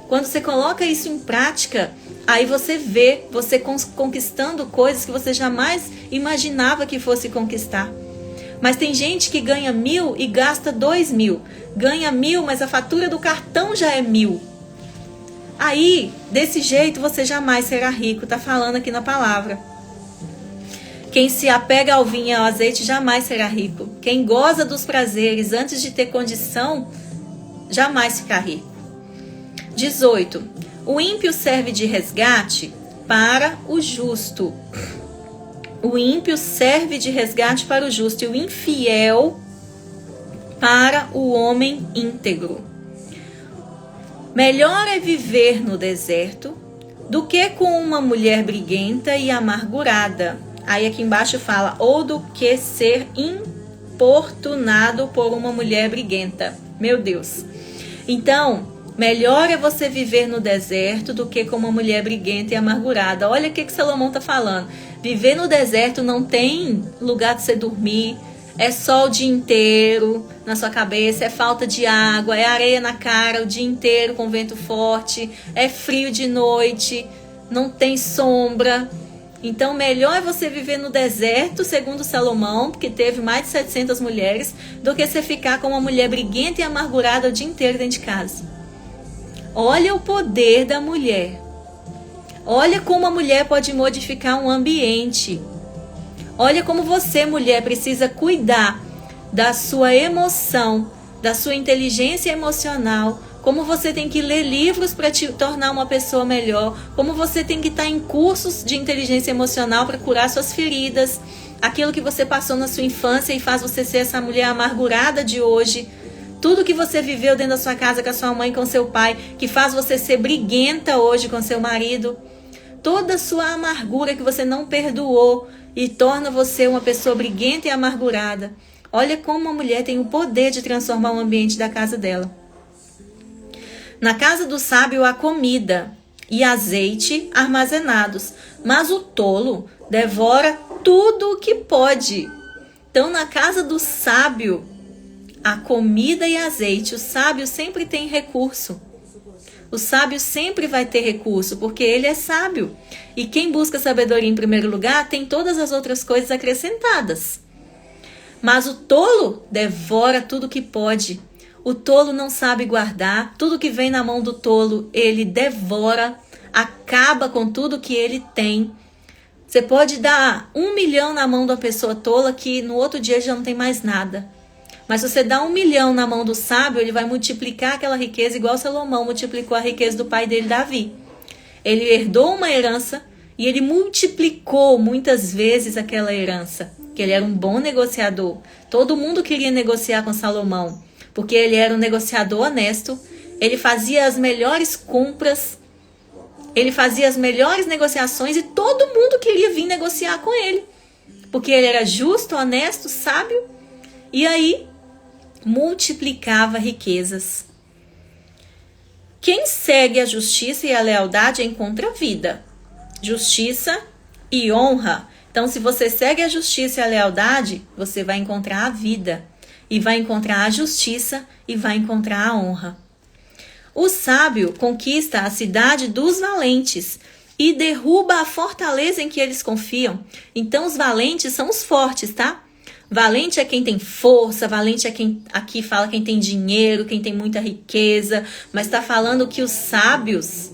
Quando você coloca isso em prática, aí você vê você conquistando coisas que você jamais imaginava que fosse conquistar. Mas tem gente que ganha 1.000 e gasta 2.000. Ganha 1.000, mas a fatura do cartão já é 1.000. Aí, desse jeito, você jamais será rico. Tá falando aqui na palavra. Quem se apega ao vinho e ao azeite jamais será rico. Quem goza dos prazeres antes de ter condição, jamais ficará rico. 18. O ímpio serve de resgate para o justo. O ímpio serve de resgate para o justo e o infiel para o homem íntegro. Melhor é viver no deserto do que com uma mulher briguenta e amargurada. Aí aqui embaixo fala, ou do que ser importunado por uma mulher briguenta. Meu Deus. Então, melhor é você viver no deserto do que com uma mulher briguenta e amargurada. Olha o que Salomão está falando. Viver no deserto não tem lugar de você dormir. É sol o dia inteiro na sua cabeça. É falta de água. É areia na cara o dia inteiro com vento forte. É frio de noite. Não tem sombra. Então, melhor é você viver no deserto, segundo Salomão, porque teve mais de 700 mulheres, do que você ficar com uma mulher briguenta e amargurada o dia inteiro dentro de casa. Olha o poder da mulher. Olha como a mulher pode modificar um ambiente. Olha como você, mulher, precisa cuidar da sua emoção, da sua inteligência emocional. Como você tem que ler livros para te tornar uma pessoa melhor. Como você tem que estar em cursos de inteligência emocional para curar suas feridas. Aquilo que você passou na sua infância e faz você ser essa mulher amargurada de hoje. Tudo que você viveu dentro da sua casa com a sua mãe, com seu pai, que faz você ser briguenta hoje com seu marido. Toda a sua amargura que você não perdoou e torna você uma pessoa briguenta e amargurada. Olha como uma mulher tem o poder de transformar o ambiente da casa dela. Na casa do sábio há comida e azeite armazenados, mas o tolo devora tudo o que pode. Então, na casa do sábio, há comida e azeite. O sábio sempre tem recurso. O sábio sempre vai ter recurso, porque ele é sábio. E quem busca sabedoria em primeiro lugar, tem todas as outras coisas acrescentadas. Mas o tolo devora tudo que pode. O tolo não sabe guardar. Tudo que vem na mão do tolo, ele devora, acaba com tudo que ele tem. Você pode dar 1 milhão na mão de uma pessoa tola que no outro dia já não tem mais nada. Mas se você dá 1 milhão na mão do sábio, ele vai multiplicar aquela riqueza igual Salomão multiplicou a riqueza do pai dele, Davi. Ele herdou uma herança e ele multiplicou muitas vezes aquela herança. Que ele era um bom negociador. Todo mundo queria negociar com Salomão, porque ele era um negociador honesto. Ele fazia as melhores compras. Ele fazia as melhores negociações e todo mundo queria vir negociar com ele. Porque ele era justo, honesto, sábio. E aí, multiplicava riquezas. Quem segue a justiça e a lealdade encontra vida, justiça e honra. Então, se você segue a justiça e a lealdade, você vai encontrar a vida. E vai encontrar a justiça e vai encontrar a honra. O sábio conquista a cidade dos valentes e derruba a fortaleza em que eles confiam. Então, os valentes são os fortes, tá? Valente é quem tem força, valente é quem aqui fala quem tem dinheiro, quem tem muita riqueza, mas está falando que os sábios,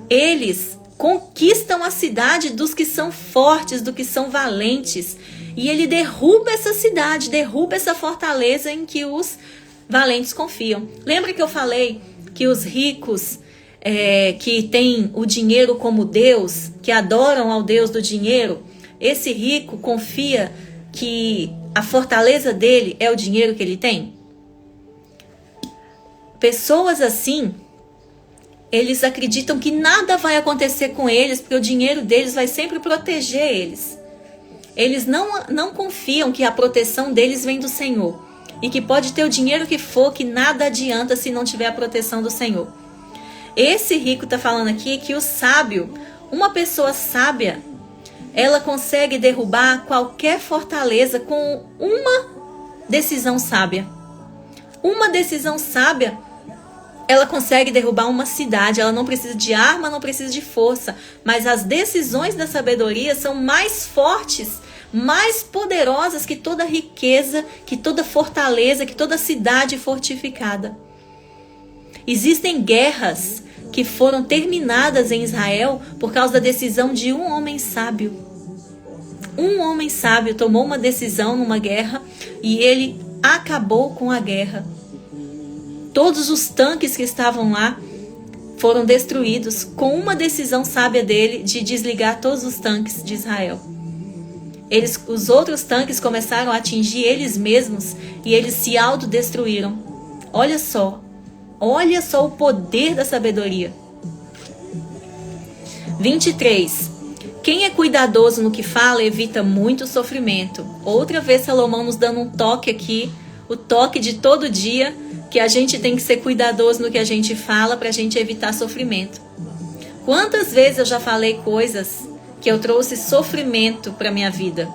eles conquistam a cidade dos que são fortes, dos que são valentes. E ele derruba essa cidade, derruba essa fortaleza em que os valentes confiam. Lembra que eu falei que os ricos que têm o dinheiro como Deus, que adoram ao Deus do dinheiro, esse rico confia que a fortaleza dele é o dinheiro que ele tem? Pessoas assim, eles acreditam que nada vai acontecer com eles, porque o dinheiro deles vai sempre proteger eles. Eles não confiam que a proteção deles vem do Senhor. E que pode ter o dinheiro que for, que nada adianta se não tiver a proteção do Senhor. Esse rico está falando aqui que o sábio, uma pessoa sábia, ela consegue derrubar qualquer fortaleza com uma decisão sábia. Uma decisão sábia, ela consegue derrubar uma cidade. Ela não precisa de arma, não precisa de força. Mas as decisões da sabedoria são mais fortes, mais poderosas que toda riqueza, que toda fortaleza, que toda cidade fortificada. Existem guerras que foram terminadas em Israel por causa da decisão de um homem sábio. Um homem sábio tomou uma decisão numa guerra e ele acabou com a guerra. Todos os tanques que estavam lá foram destruídos com uma decisão sábia dele de desligar todos os tanques de Israel. Os outros tanques começaram a atingir eles mesmos e eles se autodestruíram. Olha só o poder da sabedoria. 23. Quem é cuidadoso no que fala evita muito sofrimento. Outra vez Salomão nos dando um toque aqui, o toque de todo dia, que a gente tem que ser cuidadoso no que a gente fala para a gente evitar sofrimento. Quantas vezes eu já falei coisas que eu trouxe sofrimento para minha vida?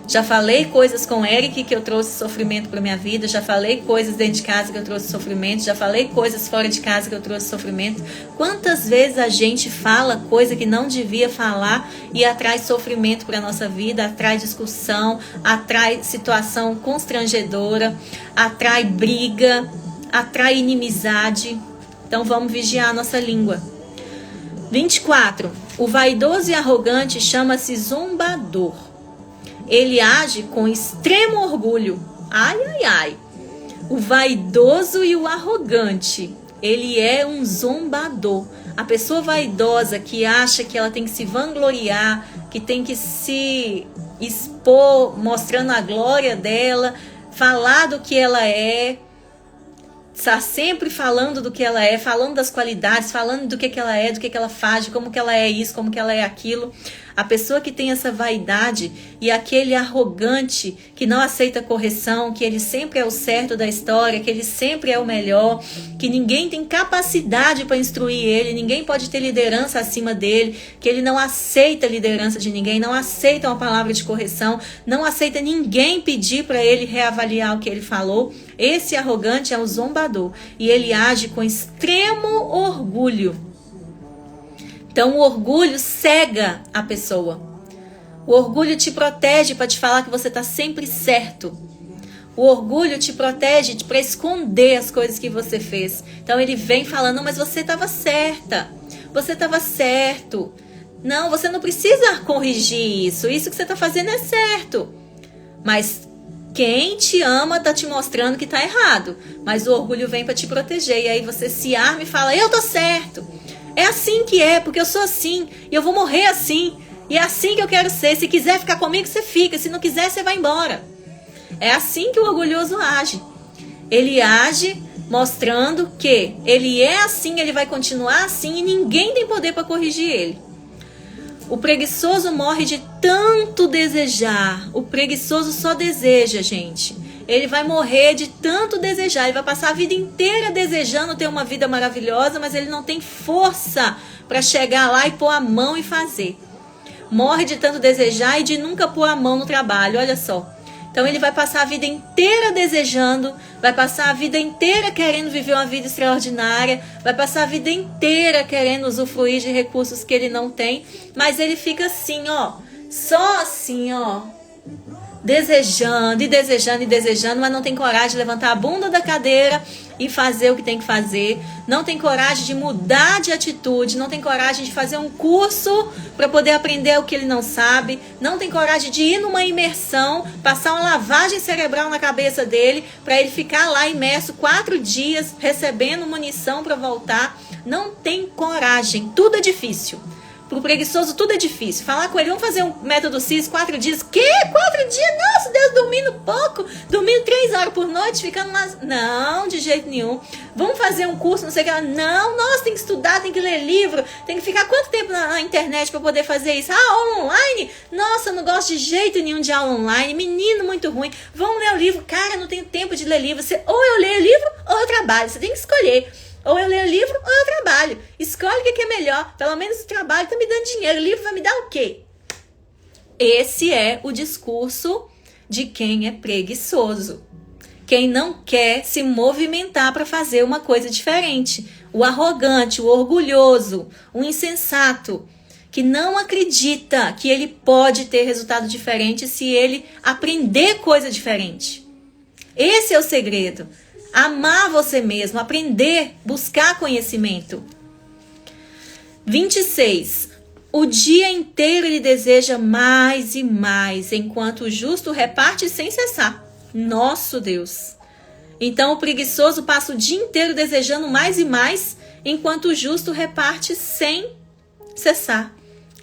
Já falei coisas com Eric que eu trouxe sofrimento para minha vida. Já falei coisas dentro de casa que eu trouxe sofrimento. Já falei coisas fora de casa que eu trouxe sofrimento. Quantas vezes a gente fala coisa que não devia falar e atrai sofrimento para a nossa vida, atrai discussão, atrai situação constrangedora, atrai briga, atrai inimizade. Então vamos vigiar a nossa língua. 24. O vaidoso e arrogante chama-se zombador. Ele age com extremo orgulho. Ai, ai, ai. O vaidoso e o arrogante, ele é um zombador. A pessoa vaidosa que acha que ela tem que se vangloriar, que tem que se expor, mostrando a glória dela, falar do que ela é, está sempre falando do que ela é, falando das qualidades, falando do que ela é, do que ela faz, de como que ela é isso, como que ela é aquilo. A pessoa que tem essa vaidade e aquele arrogante que não aceita correção, que ele sempre é o certo da história, que ele sempre é o melhor, que ninguém tem capacidade para instruir ele, ninguém pode ter liderança acima dele, que ele não aceita a liderança de ninguém, não aceita uma palavra de correção, não aceita ninguém pedir para ele reavaliar o que ele falou. Esse arrogante é o zombador e ele age com extremo orgulho. Então o orgulho cega a pessoa. O orgulho te protege para te falar que você está sempre certo. O orgulho te protege para esconder as coisas que você fez. Então ele vem falando, não, mas você estava certa. Você estava certo. Não, você não precisa corrigir isso. Isso que você está fazendo é certo. Mas quem te ama está te mostrando que está errado. Mas o orgulho vem para te proteger. E aí você se arma e fala, eu tô certo. É assim que é, porque eu sou assim, e eu vou morrer assim, e é assim que eu quero ser. Se quiser ficar comigo, você fica, se não quiser, você vai embora. É assim que o orgulhoso age. Ele age mostrando que ele é assim, ele vai continuar assim, e ninguém tem poder para corrigir ele. O preguiçoso morre de tanto desejar. O preguiçoso só deseja, gente. Ele vai morrer de tanto desejar, ele vai passar a vida inteira desejando ter uma vida maravilhosa, mas ele não tem força para chegar lá e pôr a mão e fazer. Morre de tanto desejar e de nunca pôr a mão no trabalho, olha só. Então ele vai passar a vida inteira desejando, vai passar a vida inteira querendo viver uma vida extraordinária, vai passar a vida inteira querendo usufruir de recursos que ele não tem, mas ele fica assim, ó, só assim, ó, desejando e desejando e desejando, mas não tem coragem de levantar a bunda da cadeira e fazer o que tem que fazer, não tem coragem de mudar de atitude, não tem coragem de fazer um curso para poder aprender o que ele não sabe, não tem coragem de ir numa imersão, passar uma lavagem cerebral na cabeça dele para ele ficar lá imerso 4 dias recebendo munição para voltar, não tem coragem, tudo é difícil. Pro preguiçoso tudo é difícil. Falar com ele, vamos fazer um método CIS 4 dias. Que? 4 dias? Nossa, Deus, dormindo pouco. Dormindo 3 horas por noite, ficando lá. Não, de jeito nenhum. Vamos fazer um curso, não sei o que. Não, nossa, tem que estudar, tem que ler livro. Tem que ficar quanto tempo na internet para poder fazer isso? Ah, aula online? Nossa, eu não gosto de jeito nenhum de aula online. Menino, muito ruim. Vamos ler o livro. Cara, não tenho tempo de ler livro. Ou eu leio livro ou eu trabalho. Você tem que escolher. Ou eu leio livro ou eu trabalho. Escolhe o que é melhor. Pelo menos o trabalho está me dando dinheiro. O livro vai me dar o quê? Esse é o discurso de quem é preguiçoso. Quem não quer se movimentar para fazer uma coisa diferente. O arrogante, o orgulhoso, o insensato, que não acredita que ele pode ter resultado diferente se ele aprender coisa diferente. Esse é o segredo. Amar você mesmo, aprender, buscar conhecimento. 26. O dia inteiro ele deseja mais e mais, enquanto o justo reparte sem cessar. Nosso Deus. Então o preguiçoso passa o dia inteiro desejando mais e mais, enquanto o justo reparte sem cessar.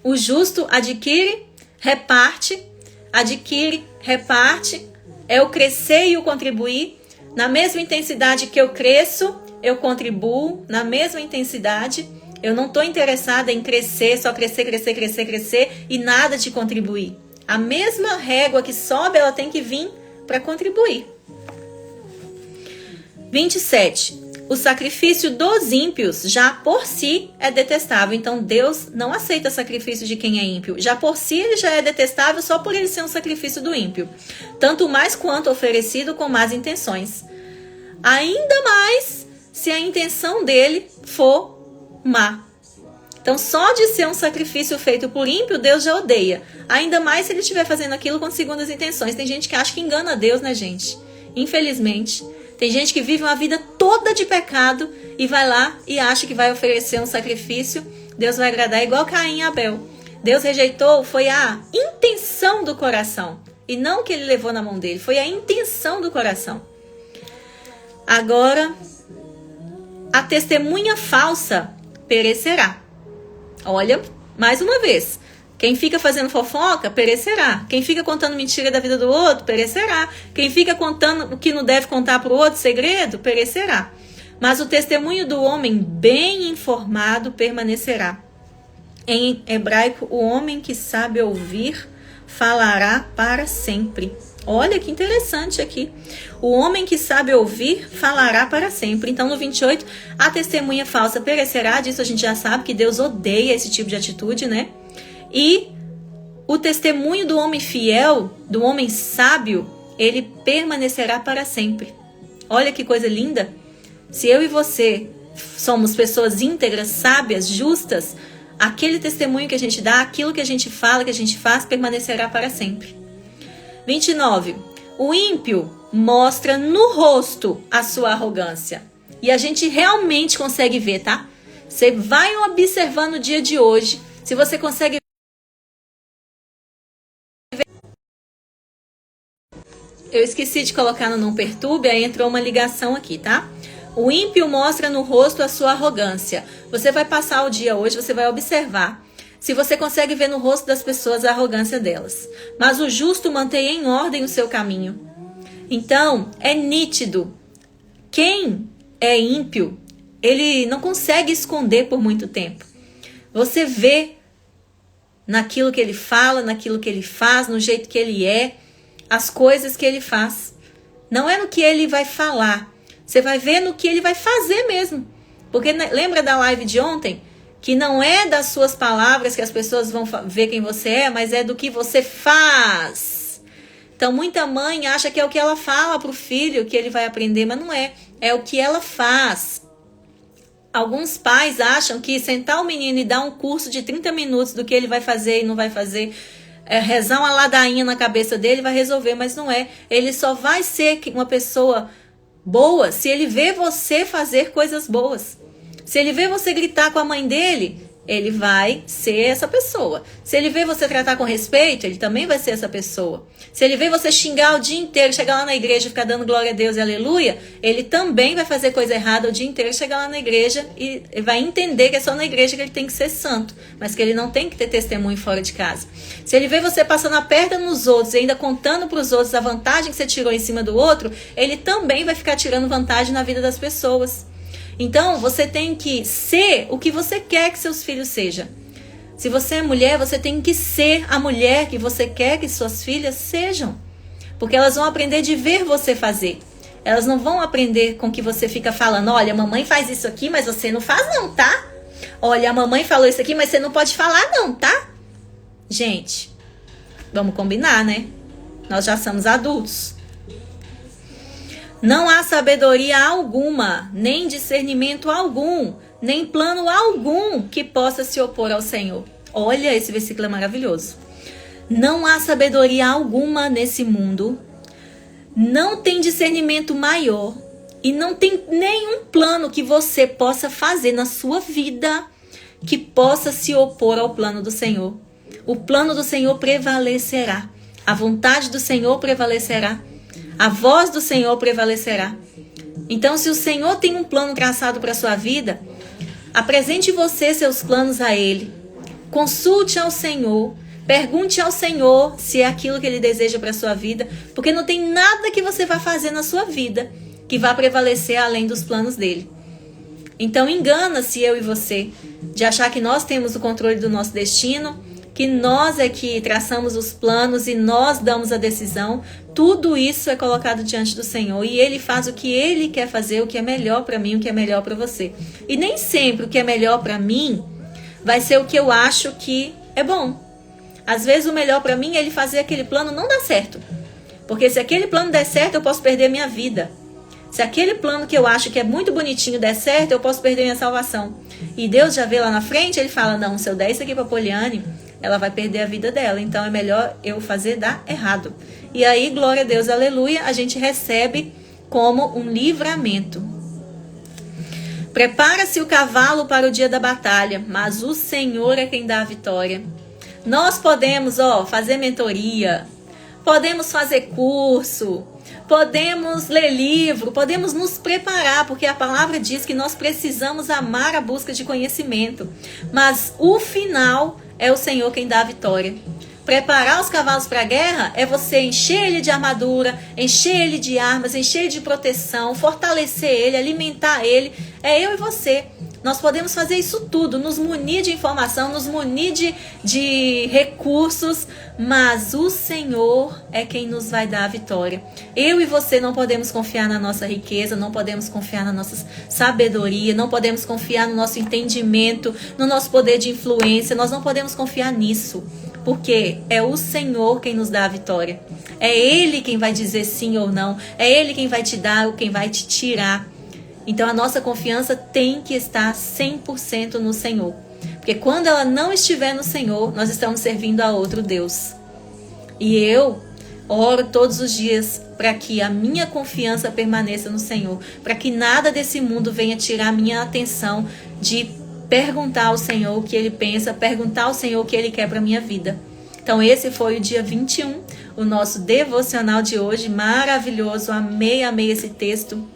O justo adquire, reparte, é o crescer e o contribuir. Na mesma intensidade que eu cresço, eu contribuo. Na mesma intensidade, eu não estou interessada em crescer, só crescer e nada de contribuir. A mesma régua que sobe, ela tem que vir para contribuir. 27. O sacrifício dos ímpios já por si é detestável. Então Deus não aceita sacrifício de quem é ímpio. Já por si ele já é detestável só por ele ser um sacrifício do ímpio. Tanto mais quanto oferecido com más intenções. Ainda mais se a intenção dele for má. Então só de ser um sacrifício feito por ímpio, Deus já odeia. Ainda mais se ele estiver fazendo aquilo com segundas intenções. Tem gente que acha que engana Deus, né, gente? Infelizmente. Tem gente que vive uma vida toda de pecado e vai lá e acha que vai oferecer um sacrifício, Deus vai agradar, igual Caim e Abel. Deus rejeitou, foi a intenção do coração, e não o que ele levou na mão dele, foi a intenção do coração. Agora, a testemunha falsa perecerá. Olha, mais uma vez, quem fica fazendo fofoca, perecerá. Quem fica contando mentira da vida do outro, perecerá. Quem fica contando o que não deve contar para o outro, segredo, perecerá. Mas o testemunho do homem bem informado permanecerá. Em hebraico, o homem que sabe ouvir falará para sempre. Olha que interessante aqui. O homem que sabe ouvir falará para sempre. Então, no 28, a testemunha falsa perecerá. Disso a gente já sabe que Deus odeia esse tipo de atitude, né? E o testemunho do homem fiel, do homem sábio, ele permanecerá para sempre. Olha que coisa linda. Se eu e você somos pessoas íntegras, sábias, justas, aquele testemunho que a gente dá, aquilo que a gente fala, que a gente faz, permanecerá para sempre. 29. O ímpio mostra no rosto a sua arrogância. E a gente realmente consegue ver, tá? Você vai observando o dia de hoje, se você consegue. Eu esqueci de colocar no Não Perturbe, aí entrou uma ligação aqui, tá? O ímpio mostra no rosto a sua arrogância. Você vai passar o dia hoje, você vai observar se você consegue ver no rosto das pessoas a arrogância delas. Mas o justo mantém em ordem o seu caminho. Então, é nítido. Quem é ímpio, ele não consegue esconder por muito tempo. Você vê naquilo que ele fala, naquilo que ele faz, no jeito que ele é, as coisas que ele faz. Não é no que ele vai falar. Você vai ver no que ele vai fazer mesmo. Porque lembra da live de ontem? Que não é das suas palavras que as pessoas vão ver quem você é, mas é do que você faz. Então, muita mãe acha que é o que ela fala para o filho que ele vai aprender, mas não é. É o que ela faz. Alguns pais acham que sentar o menino e dar um curso de 30 minutos do que ele vai fazer e não vai fazer, rezar uma ladainha na cabeça dele vai resolver, mas não é. Ele só vai ser uma pessoa boa se ele vê você fazer coisas boas. Se ele vê você gritar com a mãe dele, ele vai ser essa pessoa. Se ele vê você tratar com respeito, ele também vai ser essa pessoa. Se ele vê você xingar o dia inteiro, chegar lá na igreja e ficar dando glória a Deus e aleluia, ele também vai fazer coisa errada o dia inteiro, chegar lá na igreja e vai entender que é só na igreja que ele tem que ser santo, mas que ele não tem que ter testemunho fora de casa. Se ele vê você passando a perna nos outros e ainda contando para os outros a vantagem que você tirou em cima do outro, ele também vai ficar tirando vantagem na vida das pessoas. Então, você tem que ser o que você quer que seus filhos sejam. Se você é mulher, você tem que ser a mulher que você quer que suas filhas sejam. Porque elas vão aprender de ver você fazer. Elas não vão aprender com que você fica falando, olha, a mamãe faz isso aqui, mas você não faz não, tá? Olha, a mamãe falou isso aqui, mas você não pode falar não, tá? Gente, vamos combinar, né? Nós já somos adultos. Não há sabedoria alguma, nem discernimento algum, nem plano algum que possa se opor ao Senhor. Olha, esse versículo é maravilhoso. Não há sabedoria alguma nesse mundo, não tem discernimento maior e não tem nenhum plano que você possa fazer na sua vida que possa se opor ao plano do Senhor. O plano do Senhor prevalecerá, a vontade do Senhor prevalecerá. A voz do Senhor prevalecerá. Então, se o Senhor tem um plano traçado para a sua vida, apresente você seus planos a Ele. Consulte ao Senhor. Pergunte ao Senhor se é aquilo que Ele deseja para a sua vida. Porque não tem nada que você vá fazer na sua vida que vá prevalecer além dos planos dEle. Então, engana-se eu e você de achar que nós temos o controle do nosso destino, que nós é que traçamos os planos e nós damos a decisão. Tudo isso é colocado diante do Senhor e Ele faz o que Ele quer fazer, o que é melhor para mim, o que é melhor para você. E nem sempre o que é melhor para mim vai ser o que eu acho que é bom. Às vezes o melhor para mim é Ele fazer aquele plano não dar certo. Porque se aquele plano der certo, eu posso perder minha vida. Se aquele plano que eu acho que é muito bonitinho der certo, eu posso perder minha salvação. E Deus já vê lá na frente, Ele fala, não, se eu der isso aqui para Poliane, ela vai perder a vida dela, então é melhor eu fazer dar errado. E aí, glória a Deus, aleluia, a gente recebe como um livramento. Prepara-se o cavalo para o dia da batalha, mas o Senhor é quem dá a vitória. Nós podemos, fazer mentoria, podemos fazer curso, podemos ler livro, podemos nos preparar, porque a palavra diz que nós precisamos amar a busca de conhecimento. Mas o final é o Senhor quem dá a vitória. Preparar os cavalos para a guerra é você encher ele de armadura, encher ele de armas, encher ele de proteção, fortalecer ele, alimentar ele. É eu e você. Nós podemos fazer isso tudo, nos munir de informação, nos munir de recursos, mas o Senhor é quem nos vai dar a vitória. Eu e você não podemos confiar na nossa riqueza, não podemos confiar na nossa sabedoria, não podemos confiar no nosso entendimento, no nosso poder de influência, nós não podemos confiar nisso, porque é o Senhor quem nos dá a vitória. É Ele quem vai dizer sim ou não, é Ele quem vai te dar ou quem vai te tirar. Então a nossa confiança tem que estar 100% no Senhor. Porque quando ela não estiver no Senhor, nós estamos servindo a outro Deus. E eu oro todos os dias para que a minha confiança permaneça no Senhor. Para que nada desse mundo venha tirar a minha atenção de perguntar ao Senhor o que Ele pensa, perguntar ao Senhor o que Ele quer para a minha vida. Então esse foi o dia 21, o nosso devocional de hoje, maravilhoso, amei esse texto.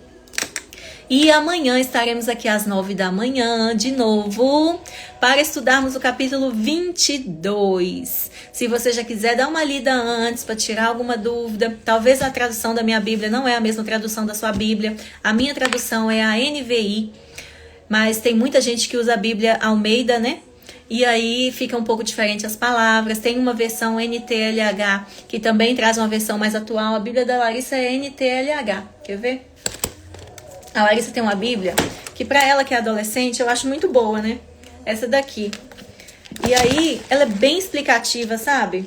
E amanhã estaremos aqui às 9 da manhã, de novo, para estudarmos o capítulo 22. Se você já quiser dar uma lida antes, para tirar alguma dúvida, talvez a tradução da minha Bíblia não é a mesma tradução da sua Bíblia. A minha tradução é a NVI, mas tem muita gente que usa a Bíblia Almeida, né? E aí fica um pouco diferente as palavras. Tem uma versão NTLH, que também traz uma versão mais atual. A Bíblia da Larissa é NTLH, quer ver? A Larissa tem uma Bíblia que para ela que é adolescente eu acho muito boa, né? Essa daqui. E aí ela é bem explicativa, sabe?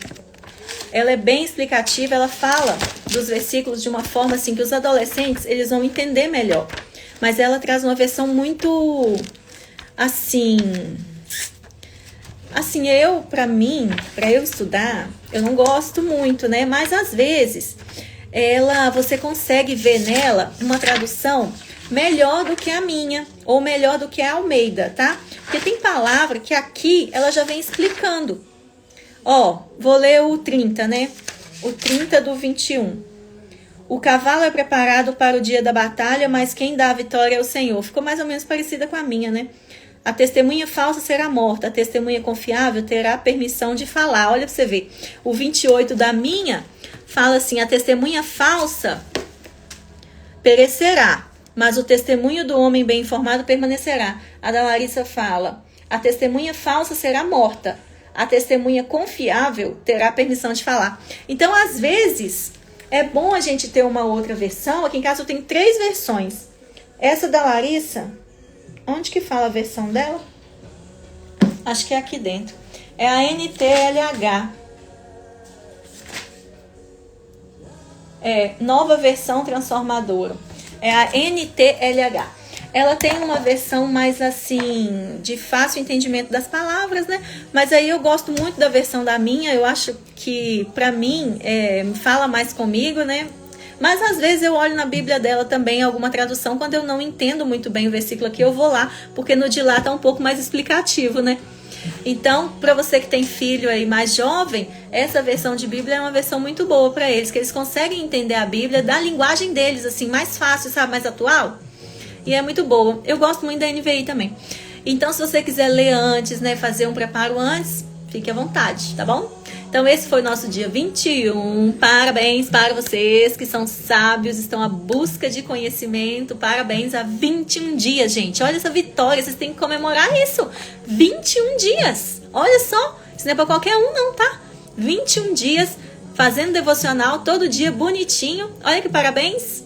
Ela é bem explicativa, ela fala dos versículos de uma forma assim que os adolescentes eles vão entender melhor. Mas ela traz uma versão muito assim, para eu estudar, eu não gosto muito, né? Mas às vezes você consegue ver nela uma tradução melhor do que a minha, ou melhor do que a Almeida, tá? Porque tem palavra que aqui ela já vem explicando. Vou ler o 30, né? O 30 do 21. O cavalo é preparado para o dia da batalha, mas quem dá a vitória é o Senhor. Ficou mais ou menos parecida com a minha, né? A testemunha falsa será morta, a testemunha confiável terá permissão de falar. Olha pra você ver. O 28 da minha fala assim, a testemunha falsa perecerá, mas o testemunho do homem bem informado permanecerá. A da Larissa fala, a testemunha falsa será morta, a testemunha confiável terá permissão de falar. Então, às vezes, é bom a gente ter uma outra versão. Aqui em casa eu tenho 3 versões. Essa da Larissa, onde que fala a versão dela? Acho que é aqui dentro. É a NTLH. Nova versão transformadora. É a NTLH. Ela tem uma versão mais assim, de fácil entendimento das palavras, né? Mas aí eu gosto muito da versão da minha. Eu acho que, pra mim, fala mais comigo, né? Mas às vezes eu olho na Bíblia dela também alguma tradução. Quando eu não entendo muito bem o versículo aqui, eu vou lá, porque no de lá tá um pouco mais explicativo, né? Então, para você que tem filho aí mais jovem, essa versão de Bíblia é uma versão muito boa para eles, que eles conseguem entender a Bíblia da linguagem deles, assim, mais fácil, sabe, mais atual. E é muito boa. Eu gosto muito da NVI também. Então, se você quiser ler antes, né, fazer um preparo antes, fique à vontade, tá bom? Então, esse foi o nosso dia 21. Parabéns para vocês que são sábios, estão à busca de conhecimento. Parabéns a 21 dias, gente. Olha essa vitória, vocês têm que comemorar isso. 21 dias. Olha só, isso não é para qualquer um não, tá? 21 dias fazendo devocional todo dia bonitinho. Olha que parabéns.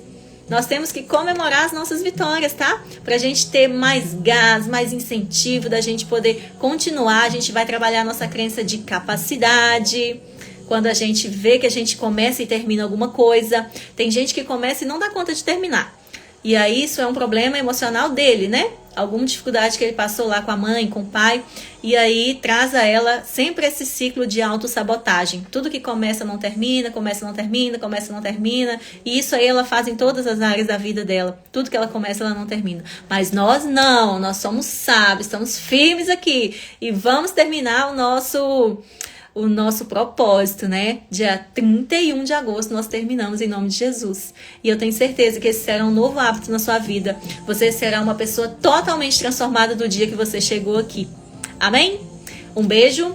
Nós temos que comemorar as nossas vitórias, tá? Pra gente ter mais gás, mais incentivo da gente poder continuar. A gente vai trabalhar a nossa crença de capacidade. Quando a gente vê que a gente começa e termina alguma coisa. Tem gente que começa e não dá conta de terminar. E aí isso é um problema emocional dele, né? Alguma dificuldade que ele passou lá com a mãe, com o pai, e aí traz a ela sempre esse ciclo de autossabotagem. Tudo que começa não termina, começa não termina, começa não termina, e isso aí ela faz em todas as áreas da vida dela. Tudo que ela começa, ela não termina. Mas nós não, nós somos sábios, estamos firmes aqui, e vamos terminar o nosso propósito, né? Dia 31 de agosto nós terminamos em nome de Jesus. E eu tenho certeza que esse será um novo hábito na sua vida. Você será uma pessoa totalmente transformada do dia que você chegou aqui. Amém? Um beijo.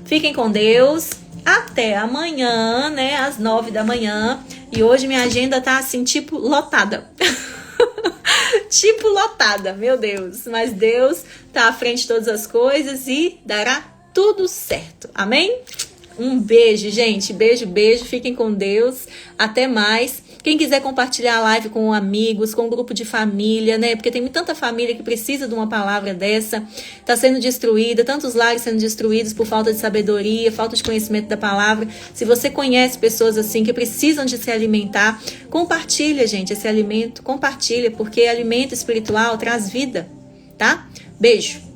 Fiquem com Deus. Até amanhã, né? Às 9 da manhã. E hoje minha agenda tá assim, tipo, lotada. Tipo lotada, meu Deus. Mas Deus tá à frente de todas as coisas e dará tudo certo, amém? Um beijo, gente, beijo, beijo, fiquem com Deus, até mais. Quem quiser compartilhar a live com amigos, com um grupo de família, né? Porque tem tanta família que precisa de uma palavra dessa, tá sendo destruída, tantos lares sendo destruídos por falta de sabedoria, falta de conhecimento da palavra. Se você conhece pessoas assim que precisam de se alimentar, compartilha, gente, esse alimento, compartilha, porque alimento espiritual traz vida, tá? Beijo.